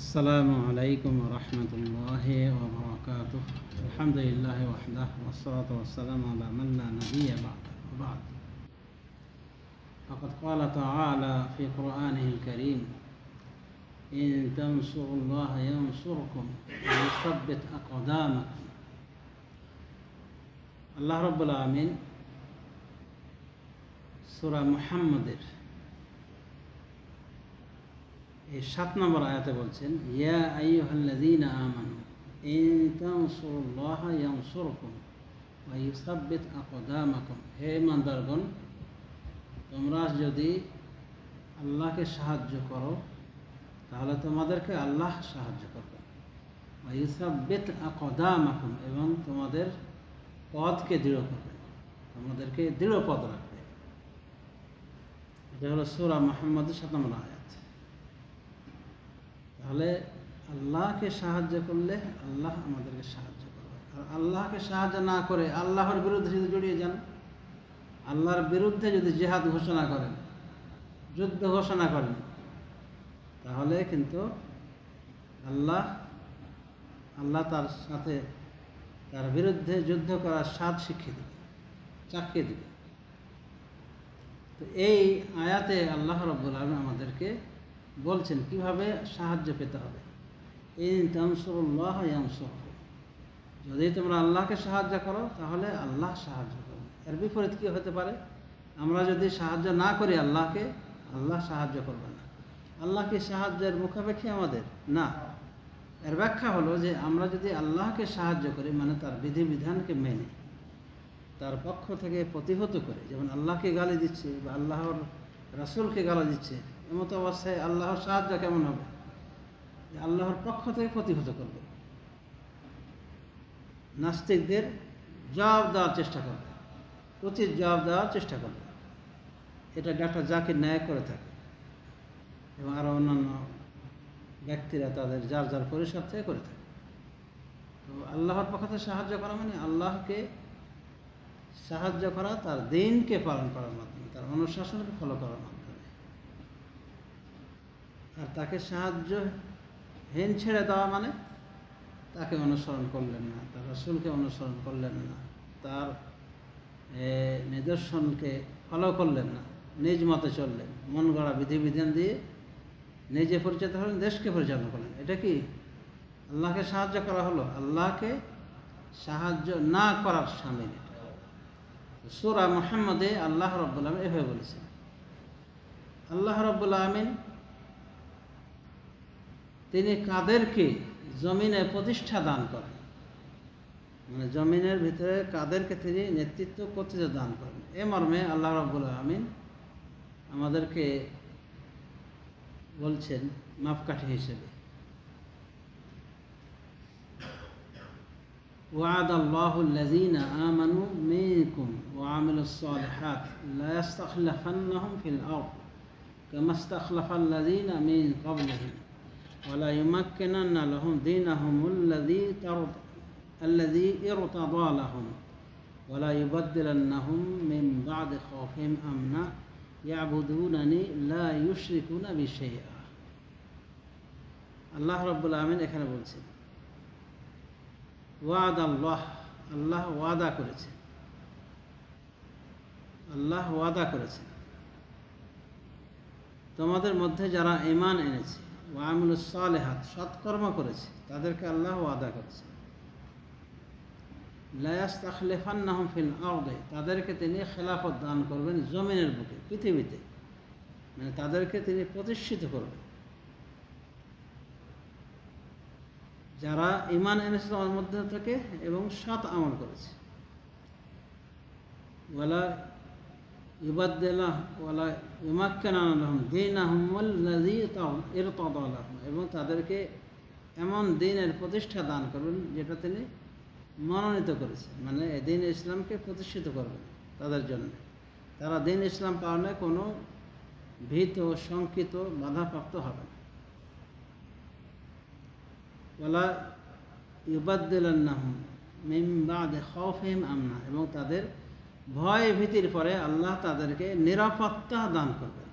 السلام عليكم ورحمة الله وبركاته. الحمد لله وحده والصلاة والسلام على من لا نبي بعده وبعد. فقد قال تعالى في قرآنه الكريم: إن تنصروا الله ينصركم ويثبت أقدامكم. আল্লাহ রাব্বুল আলামিন সূরা মুহাম্মাদের এই 7 নম্বর আয়াতে বলছেন, ইয়া আইয়ুহাল্লাযীনা আমানু ইন তানসুরুল্লাহা ইয়ানসুরকুম ওয়া ইউসাব্বিত আকদামাকুম। হে ইমানদারগণ, তোমরা যদি আল্লাহকে সাহায্য করো তাহলে তোমাদেরকে আল্লাহ সাহায্য করবেন। ওয়া ইউসাব্বিত আকদামাকুম, এবং তোমাদের পদকে দৃঢ় করবেন, তোমাদেরকে দৃঢ় পদ রাখবে। এটা হলো সূরা মুহাম্মাদের 7 নম্বর আয়াত। তাহলে আল্লাহকে সাহায্য করলে আল্লাহ আমাদেরকে সাহায্য করবে। আর আল্লাহকে সাহায্য না করে আল্লাহর বিরুদ্ধে যদি জড়িয়ে যান, আল্লাহর বিরুদ্ধে যদি জিহাদ ঘোষণা করেন, যুদ্ধ ঘোষণা করেন, তাহলে কিন্তু আল্লাহ তার সাথে তার বিরুদ্ধে যুদ্ধ করার স্বাদ শিখিয়ে দেবে, চাখিয়ে দেবে। তো এই আয়াতে আল্লাহ রাব্বুল আলামিন আমাদেরকে বলছেন কিভাবে সাহায্য পেতে হবে। ইন তানসুরুল্লাহা ইয়ানসুরকুম, যদি তোমরা আল্লাহকে সাহায্য করো তাহলে আল্লাহ সাহায্য করবে। এর বিপরীত কি হতে পারে? আমরা যদি সাহায্য না করি আল্লাহকে, আল্লাহ সাহায্য করবে না। আল্লাহ কি সাহায্যের মুখাপেক্ষী আমাদের? না। এর ব্যাখ্যা হলো যে আমরা যদি আল্লাহকে সাহায্য করি, মানে তার বিধিবিধানকে মেনে তার পক্ষ থেকে প্রতিহত করে, যেমন আল্লাহকে গালি দিচ্ছে বা আল্লাহর রাসূলকে গালি দিচ্ছে, এমতো অবস্থায় আল্লাহর সাহায্য কেমন হবে? আল্লাহর পক্ষ থেকে প্রতিহত করবে, নাস্তিকদের জবাব দেওয়ার চেষ্টা করবে, উচিত জবাব দেওয়ার চেষ্টা করবে। এটা ডাক্তার জাকির নায়েক করে থাকে, এবং আরও অন্যান্য ব্যক্তিরা তাদের যার যার পরিসর থেকে করে থাকে। তো আল্লাহর পক্ষ থেকে সাহায্য করা মানে আল্লাহকে সাহায্য করা তার দিনকে পালন করার মাধ্যমে, তার অনুশাসনকে ফলো করার মাধ্যমে। আর তাকে সাহায্যহীন ছেড়ে দেওয়া মানে তাকে অনুসরণ করলেন না, তার রাসূলকে অনুসরণ করলেন না, তার নিদর্শনকে ফলো করলেন না, নিজ মতে চললেন, মন গড়া বিধিবিধান দিয়ে নিজে পরিচালিত হলেন, দেশকে পরিচালনা করলেন। এটা কি আল্লাহকে সাহায্য করা হলো? আল্লাহকে সাহায্য না করার শামিল। সূরা মুহাম্মাদে আল্লাহ রাব্বুল আলামিন এভাবে বলেছেন। আল্লাহ রাব্বুল আলামিন তিনি কাদেরকে জমিনে প্রতিষ্ঠা দান করেন, মানে জমিনের ভিতরে কাদেরকে তিনি নেতৃত্ব কর্তৃত্ব দান করেন, এ মর্মে আল্লাহ রাব্বুল আলামিন আমাদেরকে বলছেন মাপকাঠি হিসেবে, وعد الله الذين آمنوا منكم وعملوا الصالحات لا يستخلفنهم في الأرض كما استخلف الذين من قبلهم ولا يمكنن لهم دينهم الذي ارتضى لهم ولا يبدلنهم من بعد خوفهم أمنا يعبدونني لا يشركون بي شيئا। আল্লাহ রাব্বুল আলামিন এখানে বলছেন ওয়াদ আল্লাহ, আল্লাহ ওয়াদা করেছেন, আল্লাহ ওয়াদা করেছেন তোমাদের মধ্যে যারা ঈমান এনেছে, ওয়া আমিলুস সালিহাত, সৎকর্ম করেছে, তাদেরকে আল্লাহ ওয়াদা করেছেন। লা ইস্তাখলিফান্নাহুম ফিল আরদি, তাদেরকে তিনি খেলাফত দান করবেন জমিনের বুকে, পৃথিবীতে, মানে তাদেরকে তিনি প্রতিষ্ঠিত করবেন। যারা ঈমান এনেছে তাদের মধ্যে থেকে এবং সৎ আমল করেছে। ওয়ালা ইউবাদদিলা ওয়ালা ইউমাক্কিনা লাহুম দীনাহুমুল্লাযী ইরতাদা লাহুম, এবং তাদেরকে এমন দ্বীনের প্রতিষ্ঠা দান করবেন যেটা তিনি মনোনীত করেছেন, মানে দ্বীন ইসলামকে প্রতিষ্ঠিত করবেন তাদের জন্য। তারা দ্বীন ইসলাম পালনে কোনো ভীত শঙ্কিত বাধাপ্রাপ্ত হবে না। ওয়ালা ইউবাদদিলান্নাহুম মিন বা'দি খাউফিহিম আমনা, এবং তাদের ভয় ভীতির পরে আল্লাহ তাদেরকে নিরাপত্তা দান করবেন।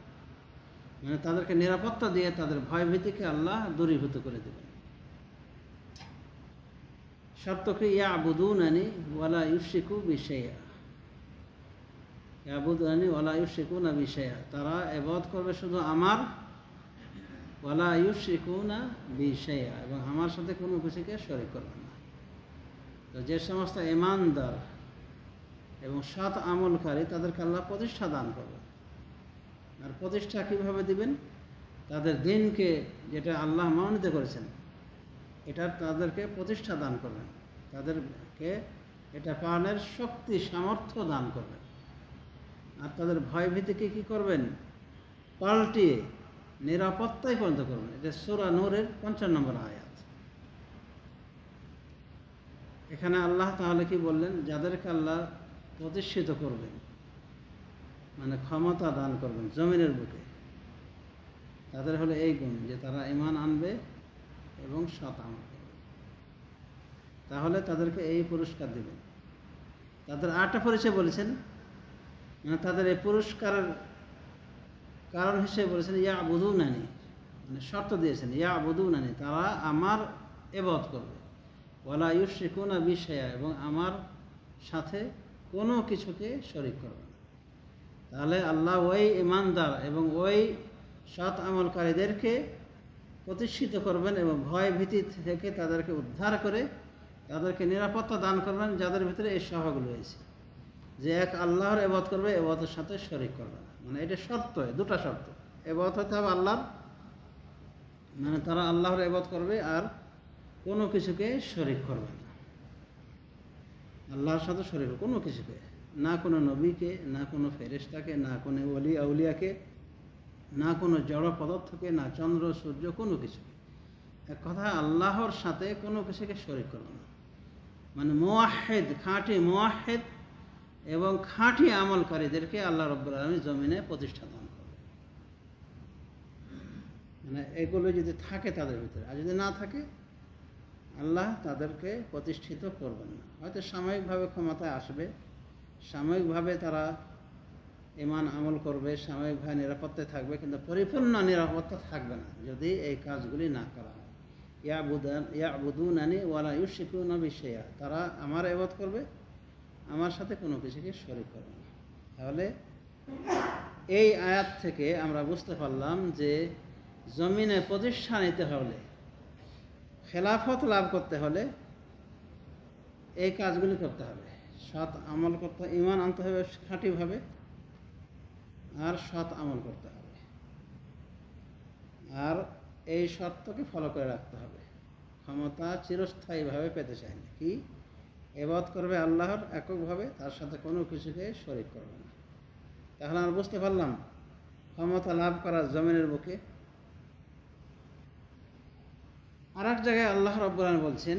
মানে তাদেরকে নিরাপত্তা দিয়ে তাদের ভয়ভীতিকে আল্লাহ দূরীভূত করে দেবেন। শর্ত কি? ইয়াবুদুনানি ওয়ালা ইউশরিকু বিশাইআ, ইয়াবুদুনানি ওয়ালা ইউশরিকুনা বিশাইআ, তারা ইবাদত করবে শুধু আমার, ওয়ালা ইউশরিকুনা বিশাইআ, এবং আমার সাথে কোনো কিছুকে শরীক করবে না। তো যে সমস্ত ঈমানদার এবং সৎ আমলকারী তাদেরকে আল্লাহ প্রতিষ্ঠা দান করবে। আর প্রতিষ্ঠা কীভাবে দিবেন? তাদের দিনকে, যেটা আল্লাহ মনোনীত করেছেন, এটা তাদেরকে প্রতিষ্ঠা দান করবেন, তাদেরকে এটা পালনের শক্তি সামর্থ্য দান করবেন। আর তাদের ভয়ভীতিকে কী করবেন? পাল্টিয়ে নিরাপত্তায় পরিণত করবেন। এটা সূরা নূরের ৫৫ নম্বর আয়াত। এখানে আল্লাহ তাহলে কি বললেন? যাদেরকে আল্লাহ প্রতিষ্ঠিত করবেন, মানে ক্ষমতা দান করবেন জমিনের বুকে, তাদের হলো এই গুণ যে তারা ঈমান আনবে এবং সৎ আমল করবে। তাহলে তাদেরকে এই পুরস্কার দেবেন। তাদের ৮টা পরিচয় বলেছেন, মানে তাদের এই পুরস্কারের কারণ হিসেবে বলেছেন ইয়াবুদুনানি, মানে শর্ত দিয়েছেন ইয়াবুদুনানি, তারা আমার ইবাদত করবে, ওয়ালা ইউশরিকুনা বিশাইআ, এবং আমার সাথে কোনো কিছুকে শরীক করবে না। তাহলে আল্লাহ ওই ঈমানদার এবং ওই সৎ আমলকারীদেরকে প্রতিষ্ঠিত করবেন এবং ভয় ভীতি থেকে তাদেরকে উদ্ধার করে তাদেরকে নিরাপত্তা দান করবেন, যাদের ভিতরে এই স্বভাবগুলো রয়েছে যে এক আল্লাহর ইবাদত করবে, ইবাদতের সাথে শরীক করবে না। মানে এটা শর্ত, দুটা শর্ত। ইবাদত হতে হবে আল্লাহর, মানে তারা আল্লাহর ইবাদত করবে আর কোনো কিছুকে শরীক করবে না, আল্লাহর সাথে শরীক কোনো কিছুকে, না কোনো নবীকে, না কোনো ফেরেশতাকে, না কোনো ওলি আউলিয়াকে, না কোনো জড় পদার্থকে, না চন্দ্র সূর্য, কোনো কিছুকে। এক কথা আল্লাহর সাথে কোনো কিছুকে শরীক করবে না। মানে মুওয়াহ্হিদ, খাঁটি মুওয়াহ্হিদ এবং খাঁটি আমলকারীদেরকে আল্লাহ রাব্বুল আলামিন জমিনে প্রতিষ্ঠা দান করবে। মানে এগুলো যদি থাকে তাদের ভিতরে, আর যদি না থাকে আল্লাহ তাদেরকে প্রতিষ্ঠিত করবেন না। হয়তো সাময়িকভাবে ক্ষমতায় আসবে, সাময়িকভাবে তারা ঈমান আমল করবে, সাময়িকভাবে নিরাপত্তায় থাকবে, কিন্তু পরিপূর্ণ নিরাপত্তা থাকবে না যদি এই কাজগুলি না করা হয়। ইয়াবুদুনানি ওয়ালা ইউশরিকুনা বিশাইআ, তারা আমার ইবাদত করবে, আমার সাথে কোনো কিছুকে শরীক করবে না। তাহলে এই আয়াত থেকে আমরা বুঝতে পারলাম যে জমিনে প্রতিষ্ঠা নিতে হলে, খেলাফত লাভ করতে হলে এই কাজগুলি করতে হবে। সৎ আমল করতে, ঈমান আনতে হবে খাঁটিভাবে, আর সৎ আমল করতে হবে, আর এই শর্তকে ফলো করে রাখতে হবে। ক্ষমতা চিরস্থায়ীভাবে পেতে চায় না, কি? ইবাদত করবে আল্লাহর এককভাবে, তার সাথে কোনো কিছুকে শরীক করবে না। তাহলে আমরা বুঝতে পারলাম ক্ষমতা লাভ করার জমিনের বুকে। আর এক জায়গায় আল্লাহ রাব্বুল আলামিন বলছেন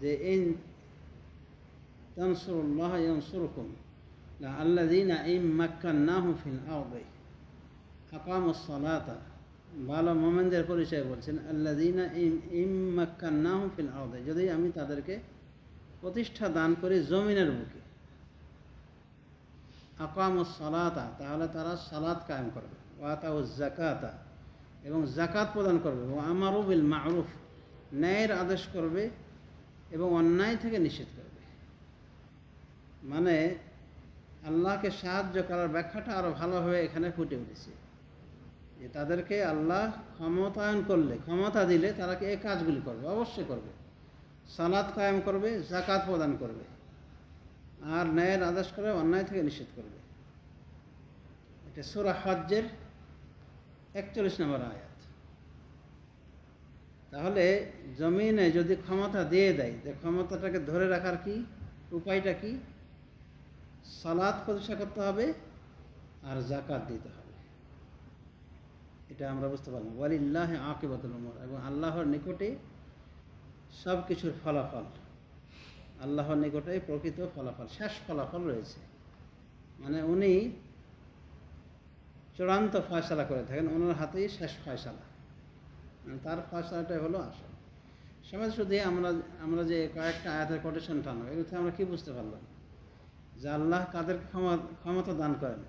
যে ইন তানসুরুল্লাহ ইয়ানসুরকুম আল্লাযীনা ইন মাক্কান্নাহুম ফিল আরদি আকামুস সালাতা। ভালো মুমিনদের পরিচয় বলছেন আল্লাযীনা ইন মাক্কান্নাহুম ফিল আরদি, যদি আমি তাদেরকে প্রতিষ্ঠা দান করি জমিনের বুকে, আকামুস সালাতা, তাহলে তারা সালাত কায়েম করবে, ওয়া আতাউজ যাকাতা, এবং যাকাত প্রদান করবে, ওয়া আমারু বিল মা'রুফ, ন্যায়ের আদেশ করবে এবং অন্যায় থেকে নিষেধ করবে। মানে আল্লাহকে সাহায্য করার ব্যাখ্যাটা আরও ভালোভাবে এখানে ফুটে উঠেছে যে তাদেরকে আল্লাহ ক্ষমতায়ন করলে, ক্ষমতা দিলে তারা এই কাজগুলি করবে, অবশ্যই করবে। সালাত কায়েম করবে, যাকাত প্রদান করবে, আর ন্যায়ের আদেশ করবে, অন্যায় থেকে নিষেধ করবে। এটা সূরা হজ্জের ৪১ নম্বর আয়াত। তাহলে জমিনে যদি ক্ষমতা দিয়ে দেয়, যে ক্ষমতাটাকে ধরে রাখার কি উপায়টা কি? সালাত প্রতিষ্ঠা করতে হবে আর যাকাত দিতে হবে। এটা আমরা বুঝতে পারলাম। ওয়ালিল্লাহি আকিবাতুল উমুর, এবং আল্লাহর নিকটে সব কিছুর ফলাফল, আল্লাহর নিকটে প্রকৃত ফলাফল, শেষ ফলাফল রয়েছে। মানে উনি চূড়ান্ত ফয়সালা করে থাকেন, ওনার হাতেই শেষ ফয়সালা, মানে তার ফয়সালাটাই হলো আসল। সমাজ শুধু আমরা যে কয়েকটা আয়াতের কোটেশন টানবো, এগুলো থেকে আমরা কি বুঝতে পারলাম? যে আল্লাহ কাদের ক্ষমতা দান করেন,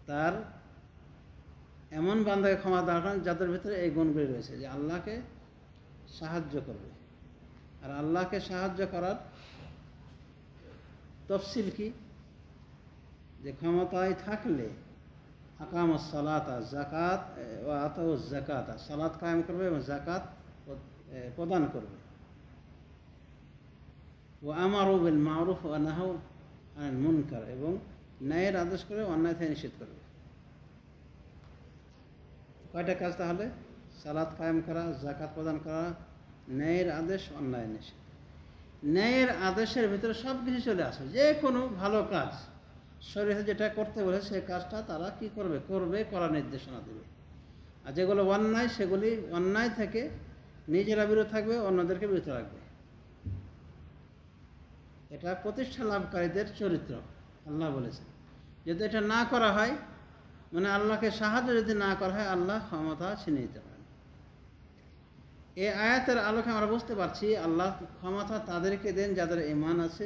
তার এমন বান্দাকে ক্ষমা দান করেন যাদের ভিতরে এই গুণগুলি রয়েছে, যে আল্লাহকে সাহায্য করবে। আর আল্লাহকে সাহায্য করার তফসিল কি, যে ক্ষমতায় থাকলে আকামুস সালাতা, যাকাত ওয়া আতাউজ যাকাতা, সালাত কায়েম করবে এবং যাকাত প্রদান করবে। ওয়া আমারু বিল মারুফ ওয়া নাহাউ আনিল মুনকার, এবং ন্যায়ের আদেশ করে অন্যায় থেকে নিষেধ করবে। কয়টা কাজ তাহলে? সালাত কায়েম করা, যাকাত প্রদান করা, ন্যায়ের আদেশ, অন্যায় নিষেধ। ন্যায়ের আদেশের ভিতরে সব কিছু চলে আসে। যে কোনো ভালো কাজ শরীয়তে যেটা করতে বলে সেই কাজটা তারা কি করবে, করার নির্দেশনা দেবে। আর যেগুলো অন্যায়, সেগুলি অন্যায় থেকে নিজেরা বিরত থাকবে, অন্যদেরকে বিরত রাখবে। এটা প্রতিষ্ঠা লাভকারীদের চরিত্র, আল্লাহ বলেছেন। যদি এটা না করা হয়, মানে আল্লাহকে সাহায্য যদি না করা হয়, আল্লাহ ক্ষমতা ছিনিয়ে নিতে পারেন। এই আয়াতের আলোকে আমরা বুঝতে পারছি আল্লাহ ক্ষমতা তাদেরকে দেন যাদের ঈমান আছে,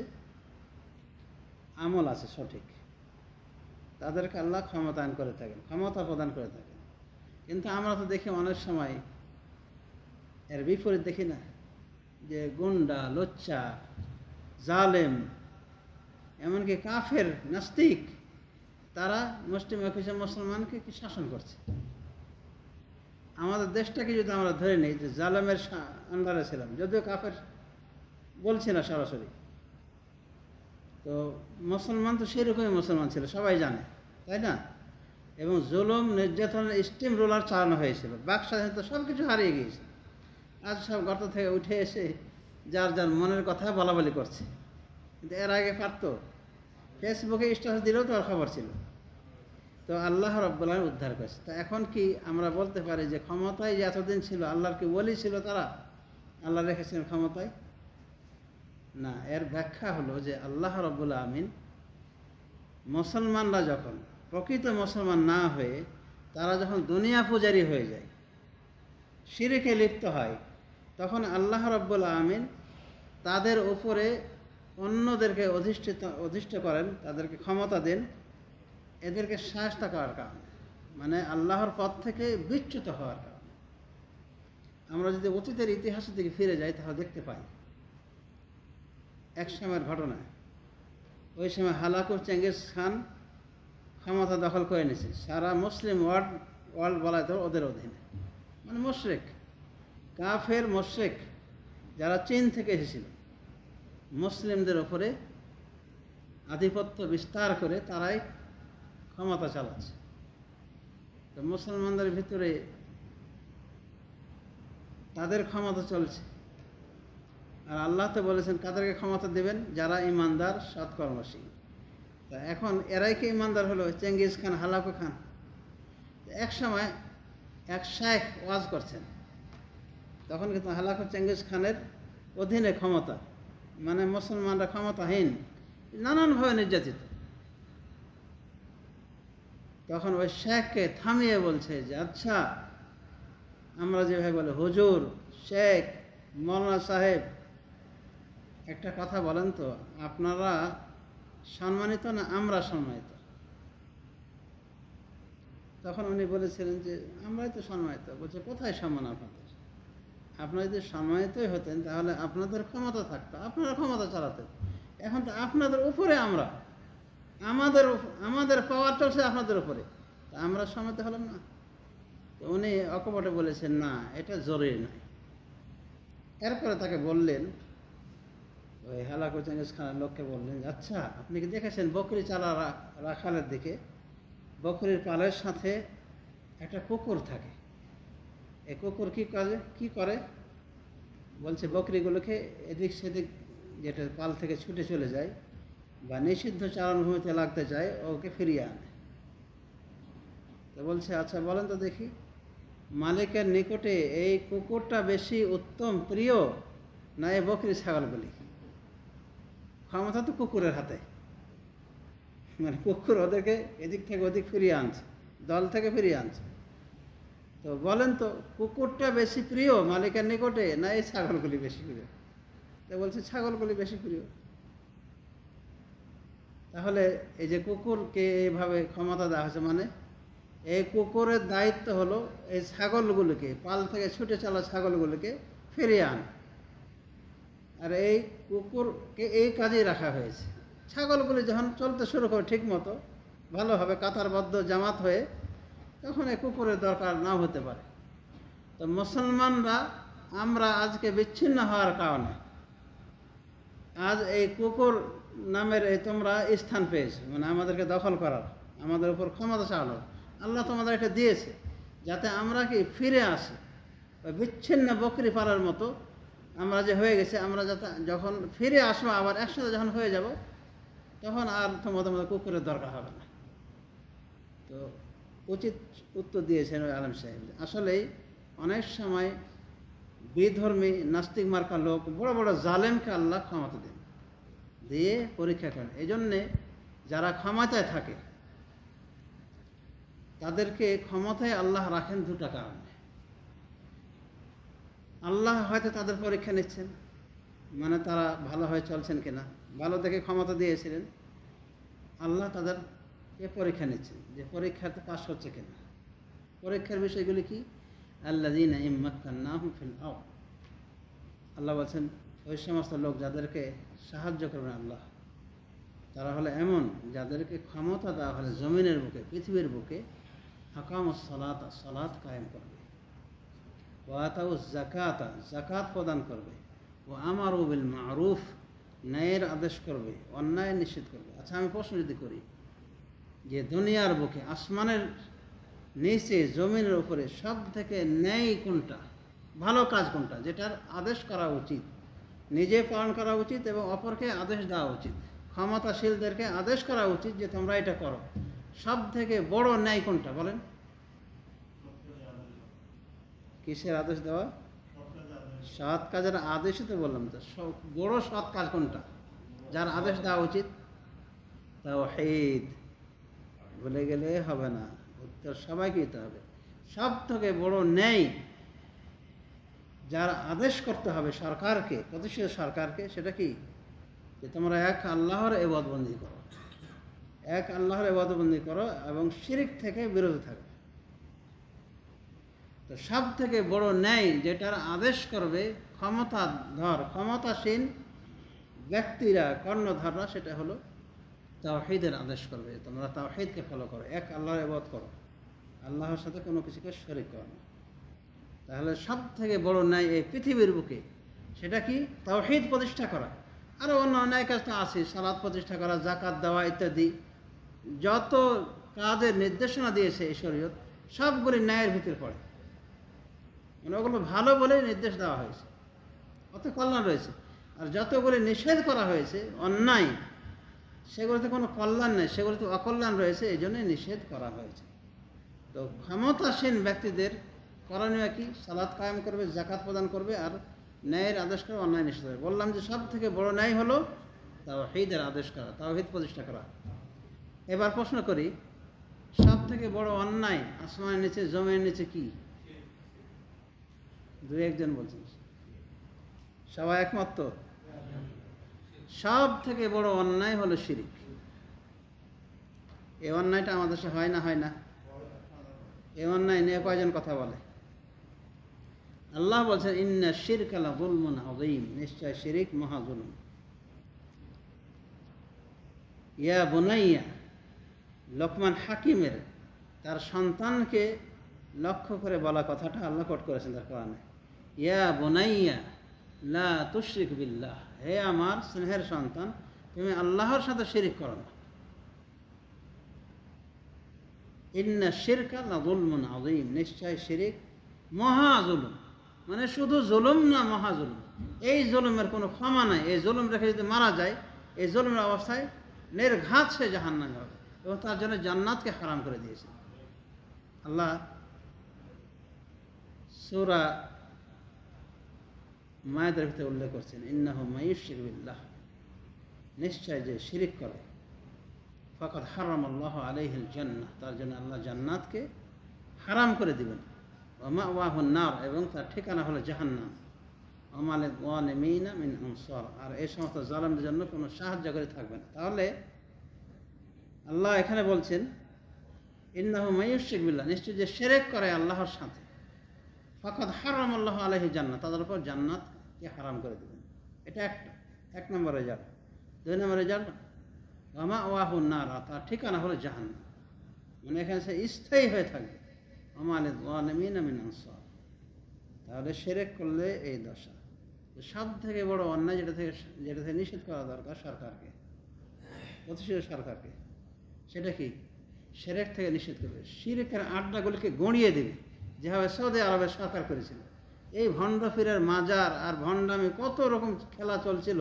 আমল আছে সঠিক, তাদেরকে আল্লাহ ক্ষমতায়ন করে থাকেন, ক্ষমতা প্রদান করে থাকেন। কিন্তু আমরা তো দেখি অনেক সময় এর বিপরীত দেখি না, যে গুন্ডা, লোচ্চা, জালেম, এমনকি কাফের, নাস্তিক, তারা মুসলিম মুসলমানকে কি শাসন করছে। আমাদের দেশটাকে যদি আমরা ধরে নিই, যে জালেমের আন্ডারে ছিলাম, যদিও কাফের বলছি না সরাসরি, তো মুসলমান তো সেরকমই মুসলমান ছিল, সবাই জানে, তাই না? এবং জুলুম, নির্যাতনের স্টিম রোলার চালানো হয়েছিল, বাক স্বাধীনতা সব কিছু হারিয়ে গিয়েছে। আজ সব গর্ত থেকে উঠে এসে যার যার মনের কথা বলাবলি করছে। কিন্তু এর আগে পারত, ফেসবুকে স্ট্যাটাস দিলেও তো আর খবর ছিল। তো আল্লাহ রাব্বুল আলামিন উদ্ধার করেছে। তা এখন কি আমরা বলতে পারি যে ক্ষমতায় যে এতদিন ছিল, আল্লাহর কি ওলি ছিল তারা, আল্লাহ রেখেছিলেন ক্ষমতায়? না, এর ব্যাখ্যা হলো যে আল্লাহ রাব্বুল আলামিন মুসলমানরা যখন প্রকৃত মুসলমান না হয়ে তারা যখন দুনিয়া পূজারী হয়ে যায়, শিরকে লিপ্ত হয়, তখন আল্লাহ রাব্বুল আলামিন তাদের উপরে অন্যদেরকে অধিষ্ঠিত করেন, তাদেরকে ক্ষমতা দেন, এদেরকে শায়েস্ত করার কারণে, মানে আল্লাহর পথ থেকে বিচ্যুত হওয়ার কারণে। আমরা যদি অতীতের ইতিহাসের দিকে ফিরে যাই, তাহলে দেখতে পাই এক সময়ের ঘটনা। ওই সময় হালাকুর চেঙ্গিস খান ক্ষমতা দখল করে নিয়েছে, সারা মুসলিম ওয়ার্ল্ড বলা তো ওদের অধীনে, মানে মুশরিক, কাফের মুশরিক যারা চীন থেকে এসেছিল, মুসলিমদের ওপরে আধিপত্য বিস্তার করে তারাই ক্ষমতা চালাচ্ছে। তো মুসলমানদের ভিতরে তাদের ক্ষমতা চলছে। আর আল্লাহ তো বলেছেন কাদেরকে ক্ষমতা দেবেন, যারা ইমানদার, সৎকর্মশীল। তা এখন এরাই কি ইমানদার হলো? Genghis Khan, Hulagu Khan. এক সময় এক শায়েখ ওয়াজ করছেন, তখন কিন্তু হালাকু চেঙ্গিস খানের অধীনে ক্ষমতা, মানে মুসলমানরা ক্ষমতাহীন, নানানভাবে নির্যাতিত। তখন ওই শেখকে থামিয়ে বলছে যে আচ্ছা, আমরা যেভাবে বলে হুজুর, শেখ, মৌলানা সাহেব, একটা কথা বলেন তো, আপনারা সম্মানিত না আমরা সম্মানিত? তখন উনি বলেছিলেন যে আমরাই তো সম্মানিত। বলছে কোথায় সম্মান আপনাদের? আপনারা যদি সম্মানিতই হতেন তাহলে আপনাদের ক্ষমতা থাকতো, আপনারা ক্ষমতা চালাতেন। এখন তো আপনাদের উপরে আমরা, আমাদের পাওয়ার চলছে আপনাদের উপরে, তা আমরা সম্মানিত হলাম না? তো উনি অকপটে বলেছেন না, এটা জরুরি নয়। এরপরে তাকে বললেন, ওই হালাকু চেঙ্গিস খানের লোককে বললেন, আচ্ছা আপনি কি দেখেছেন বকরি চালা রাখালের দিকে, বকরির পালের সাথে একটা কুকুর থাকে, এই কুকুর কি করে? বলছে বকরিগুলোকে এদিক সেদিক, যেটা পাল থেকে ছুটে চলে যায় বা নিষিদ্ধ চারণভূমিতে লাগতে চায়, ওকে ফিরিয়ে আনে। তো বলছে আচ্ছা বলেন তো দেখি, মালিকের নিকটে এই কুকুরটা বেশি উত্তম, প্রিয়, না এই বকরি ছাগলগুলি? ক্ষমতা তো কুকুরের হাতে, মানে কুকুর ওদেরকে এদিক থেকে ওদিক ফিরিয়ে আনছে, দল থেকে ফিরিয়ে আনছে। তো বলেন তো কুকুরটা বেশি প্রিয় মালিকের নিকটে, না এই ছাগলগুলি বেশি প্রিয়? তো বলছে ছাগলগুলি বেশি প্রিয়। তাহলে এই যে কুকুরকে এইভাবে ক্ষমতা দেওয়া হয়েছে, মানে এই কুকুরের দায়িত্ব হলো এই ছাগলগুলোকে, পাল থেকে ছুটে চলা ছাগলগুলোকে ফিরিয়ে আনা। আর এই কুকুরকে এই কাজেই রাখা হয়েছে। ছাগলগুলি যখন চলতে শুরু করে ঠিক মতো ভালোভাবে কাতারবদ্ধ জামাত হয়ে, তখন এই কুকুরের দরকার নাও হতে পারে। তো মুসলমানরা আমরা আজকে বিচ্ছিন্ন হওয়ার কারণে আজ এই কুকুর নামের এই তোমরা স্থান পেয়েছো, মানে আমাদেরকে দখল করার, আমাদের উপর ক্ষমতা চালানোর। আল্লাহ তোমাদের এটা দিয়েছে যাতে আমরা কি ফিরে আসি। ওই বিচ্ছিন্ন বকরি পালার মতো আমরা যে হয়ে গেছে, আমরা যাতে যখন ফিরে আসবো আবার একসাথে যখন হয়ে যাব, তখন আর তোমাদের কুকুরের দরকার হবে না। তো উচিত উত্তর দিয়েছেন ওই আলেম সাহেব। আসলেই অনেক সময় বিধর্মী নাস্তিক মার্কা লোক বড় বড় জালেমকে আল্লাহ ক্ষমতা দেন, দিয়ে পরীক্ষা করেন। এই জন্যে যারা ক্ষমতায় থাকে তাদেরকে ক্ষমতায় আল্লাহ রাখেন দুটা কারণে। আল্লাহ হয়তো তাদের পরীক্ষা নিচ্ছেন, মানে তারা ভালোভাবে চলছেন কিনা, ভালো দেখে ক্ষমতা দিয়েছিলেন। আল্লাহ তাদেরকে পরীক্ষা নিচ্ছেন যে পরীক্ষাতে পাস হচ্ছে কিনা। পরীক্ষার বিষয়গুলি কি? আল্লাযীনা ইম্মাক্কান্নাহুম ফিল আরদ। আল্লাহ বলছেন ওই সমস্ত লোক যাদেরকে সাহায্য করবেন আল্লাহ, তারা হলো এমন যাদেরকে ক্ষমতা দেওয়া হলে জমিনের বুকে, পৃথিবীর বুকে আকামুস সালাতা, সালাত কায়েম করবে, ওয়া আতাউজ যাকাতা, যাকাত প্রদান করবে, ওয়া আমারু বিল মারুফ, ন্যায়ের আদেশ করবে, অন্যায় নিষেধ করবে। আচ্ছা, আমি প্রশ্ন যদি করি যে দুনিয়ার বুকে, আসমানের নিচে, জমিনের উপরে সব থেকে ন্যায় কোনটা, ভালো কাজ কোনটা, যেটার আদেশ করা উচিত, নিজে পালন করা উচিত এবং অপরকে আদেশ দেওয়া উচিত, ক্ষমতাশীলদেরকে আদেশ করা উচিত যে তোমরা এটা করো, সব থেকে বড় ন্যায় কোনটা বলেন? কিসের আদেশ দেওয়া? সৎ কাজের আদেশই তো বললাম। তো বড় সৎ কাজ কোনটা, যার আদেশ দেওয়া উচিত? তাওহীদ। ভুলে গেলে হবে না, উত্তর সবাইকে দিতে হবে। সব থেকে বড় ন্যায় যার আদেশ করতে হবে সরকারকে, প্রতিষ্ঠিত সরকারকে, সেটা কি? যে তোমরা এক আল্লাহর ইবাদতবন্দি করো, এক আল্লাহর ইবাদতবন্দি করো এবং শিরক থেকে বিরত থাকো। তো সব থেকে বড় ন্যায় যেটার আদেশ করবে ক্ষমতাসীন ব্যক্তিরা, কর্ণধাররা, সেটা হলো তাওহীদের আদেশ করবে। তোমরা তাওহীদকে ফলো করো, এক আল্লাহর ইবাদত করো, আল্লাহর সাথে কোনো কিছুকে শরীক করো না। তাহলে সব থেকে বড় ন্যায় এই পৃথিবীর বুকে সেটা কি? তাওহীদ প্রতিষ্ঠা করা। আরও অন্য অন্যায় কাজ তো আছে, সালাত প্রতিষ্ঠা করা, যাকাত দেওয়া ইত্যাদি। যত কাজের নির্দেশনা দিয়েছে এই শরীয়ত, সবগুলি ন্যায়ের ভিতরে পড়ে, মানে ওগুলো ভালো বলে নির্দেশ দেওয়া হয়েছে, অত কল্যাণ রয়েছে। আর যতগুলি নিষেধ করা হয়েছে অন্যায়, সেগুলোতে কোনো কল্যাণ নেই, সেগুলোতে অকল্যাণ রয়েছে, এই জন্যই নিষেধ করা হয়েছে। তো ক্ষমতাসীন ব্যক্তিদের করণীয় কি? সালাত কায়েম করবে, যাকাত প্রদান করবে, আর ন্যায়ের আদেশ করে, অন্যায় নিষেধ করবে। বললাম যে সব থেকে বড় ন্যায় হলো তাওহীদের আদেশ করা, তাওহীদ প্রতিষ্ঠা করা। এবার প্রশ্ন করি, সব থেকে বড় অন্যায় আসমানের নিচে, জমির নিচে কি? দুই একজন বলছেন, সবাই একমত তো? সব থেকে বড় অন্যায় হলো শিরক। এই অন্যায়টা আমাদের দেশে হয় না? হয় না? এই অন্যায় নিয়ে কয়জন কথা বলে? আল্লাহ বলছেন ইন্না শিরকা লাযুলমুন আযীম, নিশ্চয় শিরক মহা জুলুম। ইয়া বুনাইয়া, লোকমান হাকিমের তার সন্তানকে লক্ষ্য করে বলা কথাটা আল্লাহ কোট করেছেন তার কোরআনে। ইয়া বুনাইয়া লা তুশরিক বিল্লাহ, হে আমার স্নেহের সন্তান, তুমি আল্লাহর সাথে শিরক করো না। ইন্না শিরকা লাযুলমুন আযীম, নিশ্চয় শিরক মহা জুলুম। মানে শুধু জুলুম না, মহা জুলুম। এই জুলুমের কোনো ক্ষমা নাই। এই জুলুম রেখে যদি মারা যায়, এই জুলুমের অবস্থায় নির্ঘাত সে জাহান্নামে হবে, এবং তার জন্য জান্নাতকে হারাম করে দিয়েছে। আল্লাহ সূরা মায়েদের ভিতরে উল্লেখ করছেন, ইন্নাহু মাইয়ুশরিক বিল্লাহ, নিশ্চয় যে শিরিক করে, ফাকাদ হারামাল্লাহু আলাইহিল জান্নাহ, তার জন্য আল্লাহ জান্নাতকে হারাম করে দিবেন। ওয়া মাওয়াহুন নার, এবং তার ঠিকানা হলো জাহান্নাম। ওয়া মা লিয-যালিমিনা মিন আনসার, আর এই সমস্ত জালেমদের জন্য কোনো সাহায্যকারী থাকবে না। তাহলে আল্লাহ এখানে বলছেন ইন্নাহু মাইয়ুশরিক বিল্লাহ, নিশ্চয় যে শিরক করে আল্লাহর সাথে, ফাকাদ হারামাল্লাহু আলাইহি জান্নাত, তাদের উপর জান্নাতকে হারাম করে দিবেন। এটা এক নম্বর রেজাল্ট। 2 নম্বর রেজাল্ট, ওয়া মাওয়াহুন নার, তার ঠিকানা হলো জাহান্নাম, মানে এখানে সে স্থায়ী হয়ে থাকবে। ওয়া মা লিয-যালিমিনা মিন আনসার। তাহলে শিরক করলে এই দশা। সব থেকে বড় অন্যায় যেটা থেকে নিষেধ করা দরকার সরকারকে, প্রতিষ্ঠিত সরকারকে, সেটা কি? শিরক থেকে নিষেধ করবে, শিরকের আড্ডাগুলিকে গড়িয়ে দেবে, যেভাবে সৌদি আরবের সরকার করেছিল। এই ভণ্ড ফিরের মাজার আর ভণ্ডামি কত রকম খেলা চলছিল।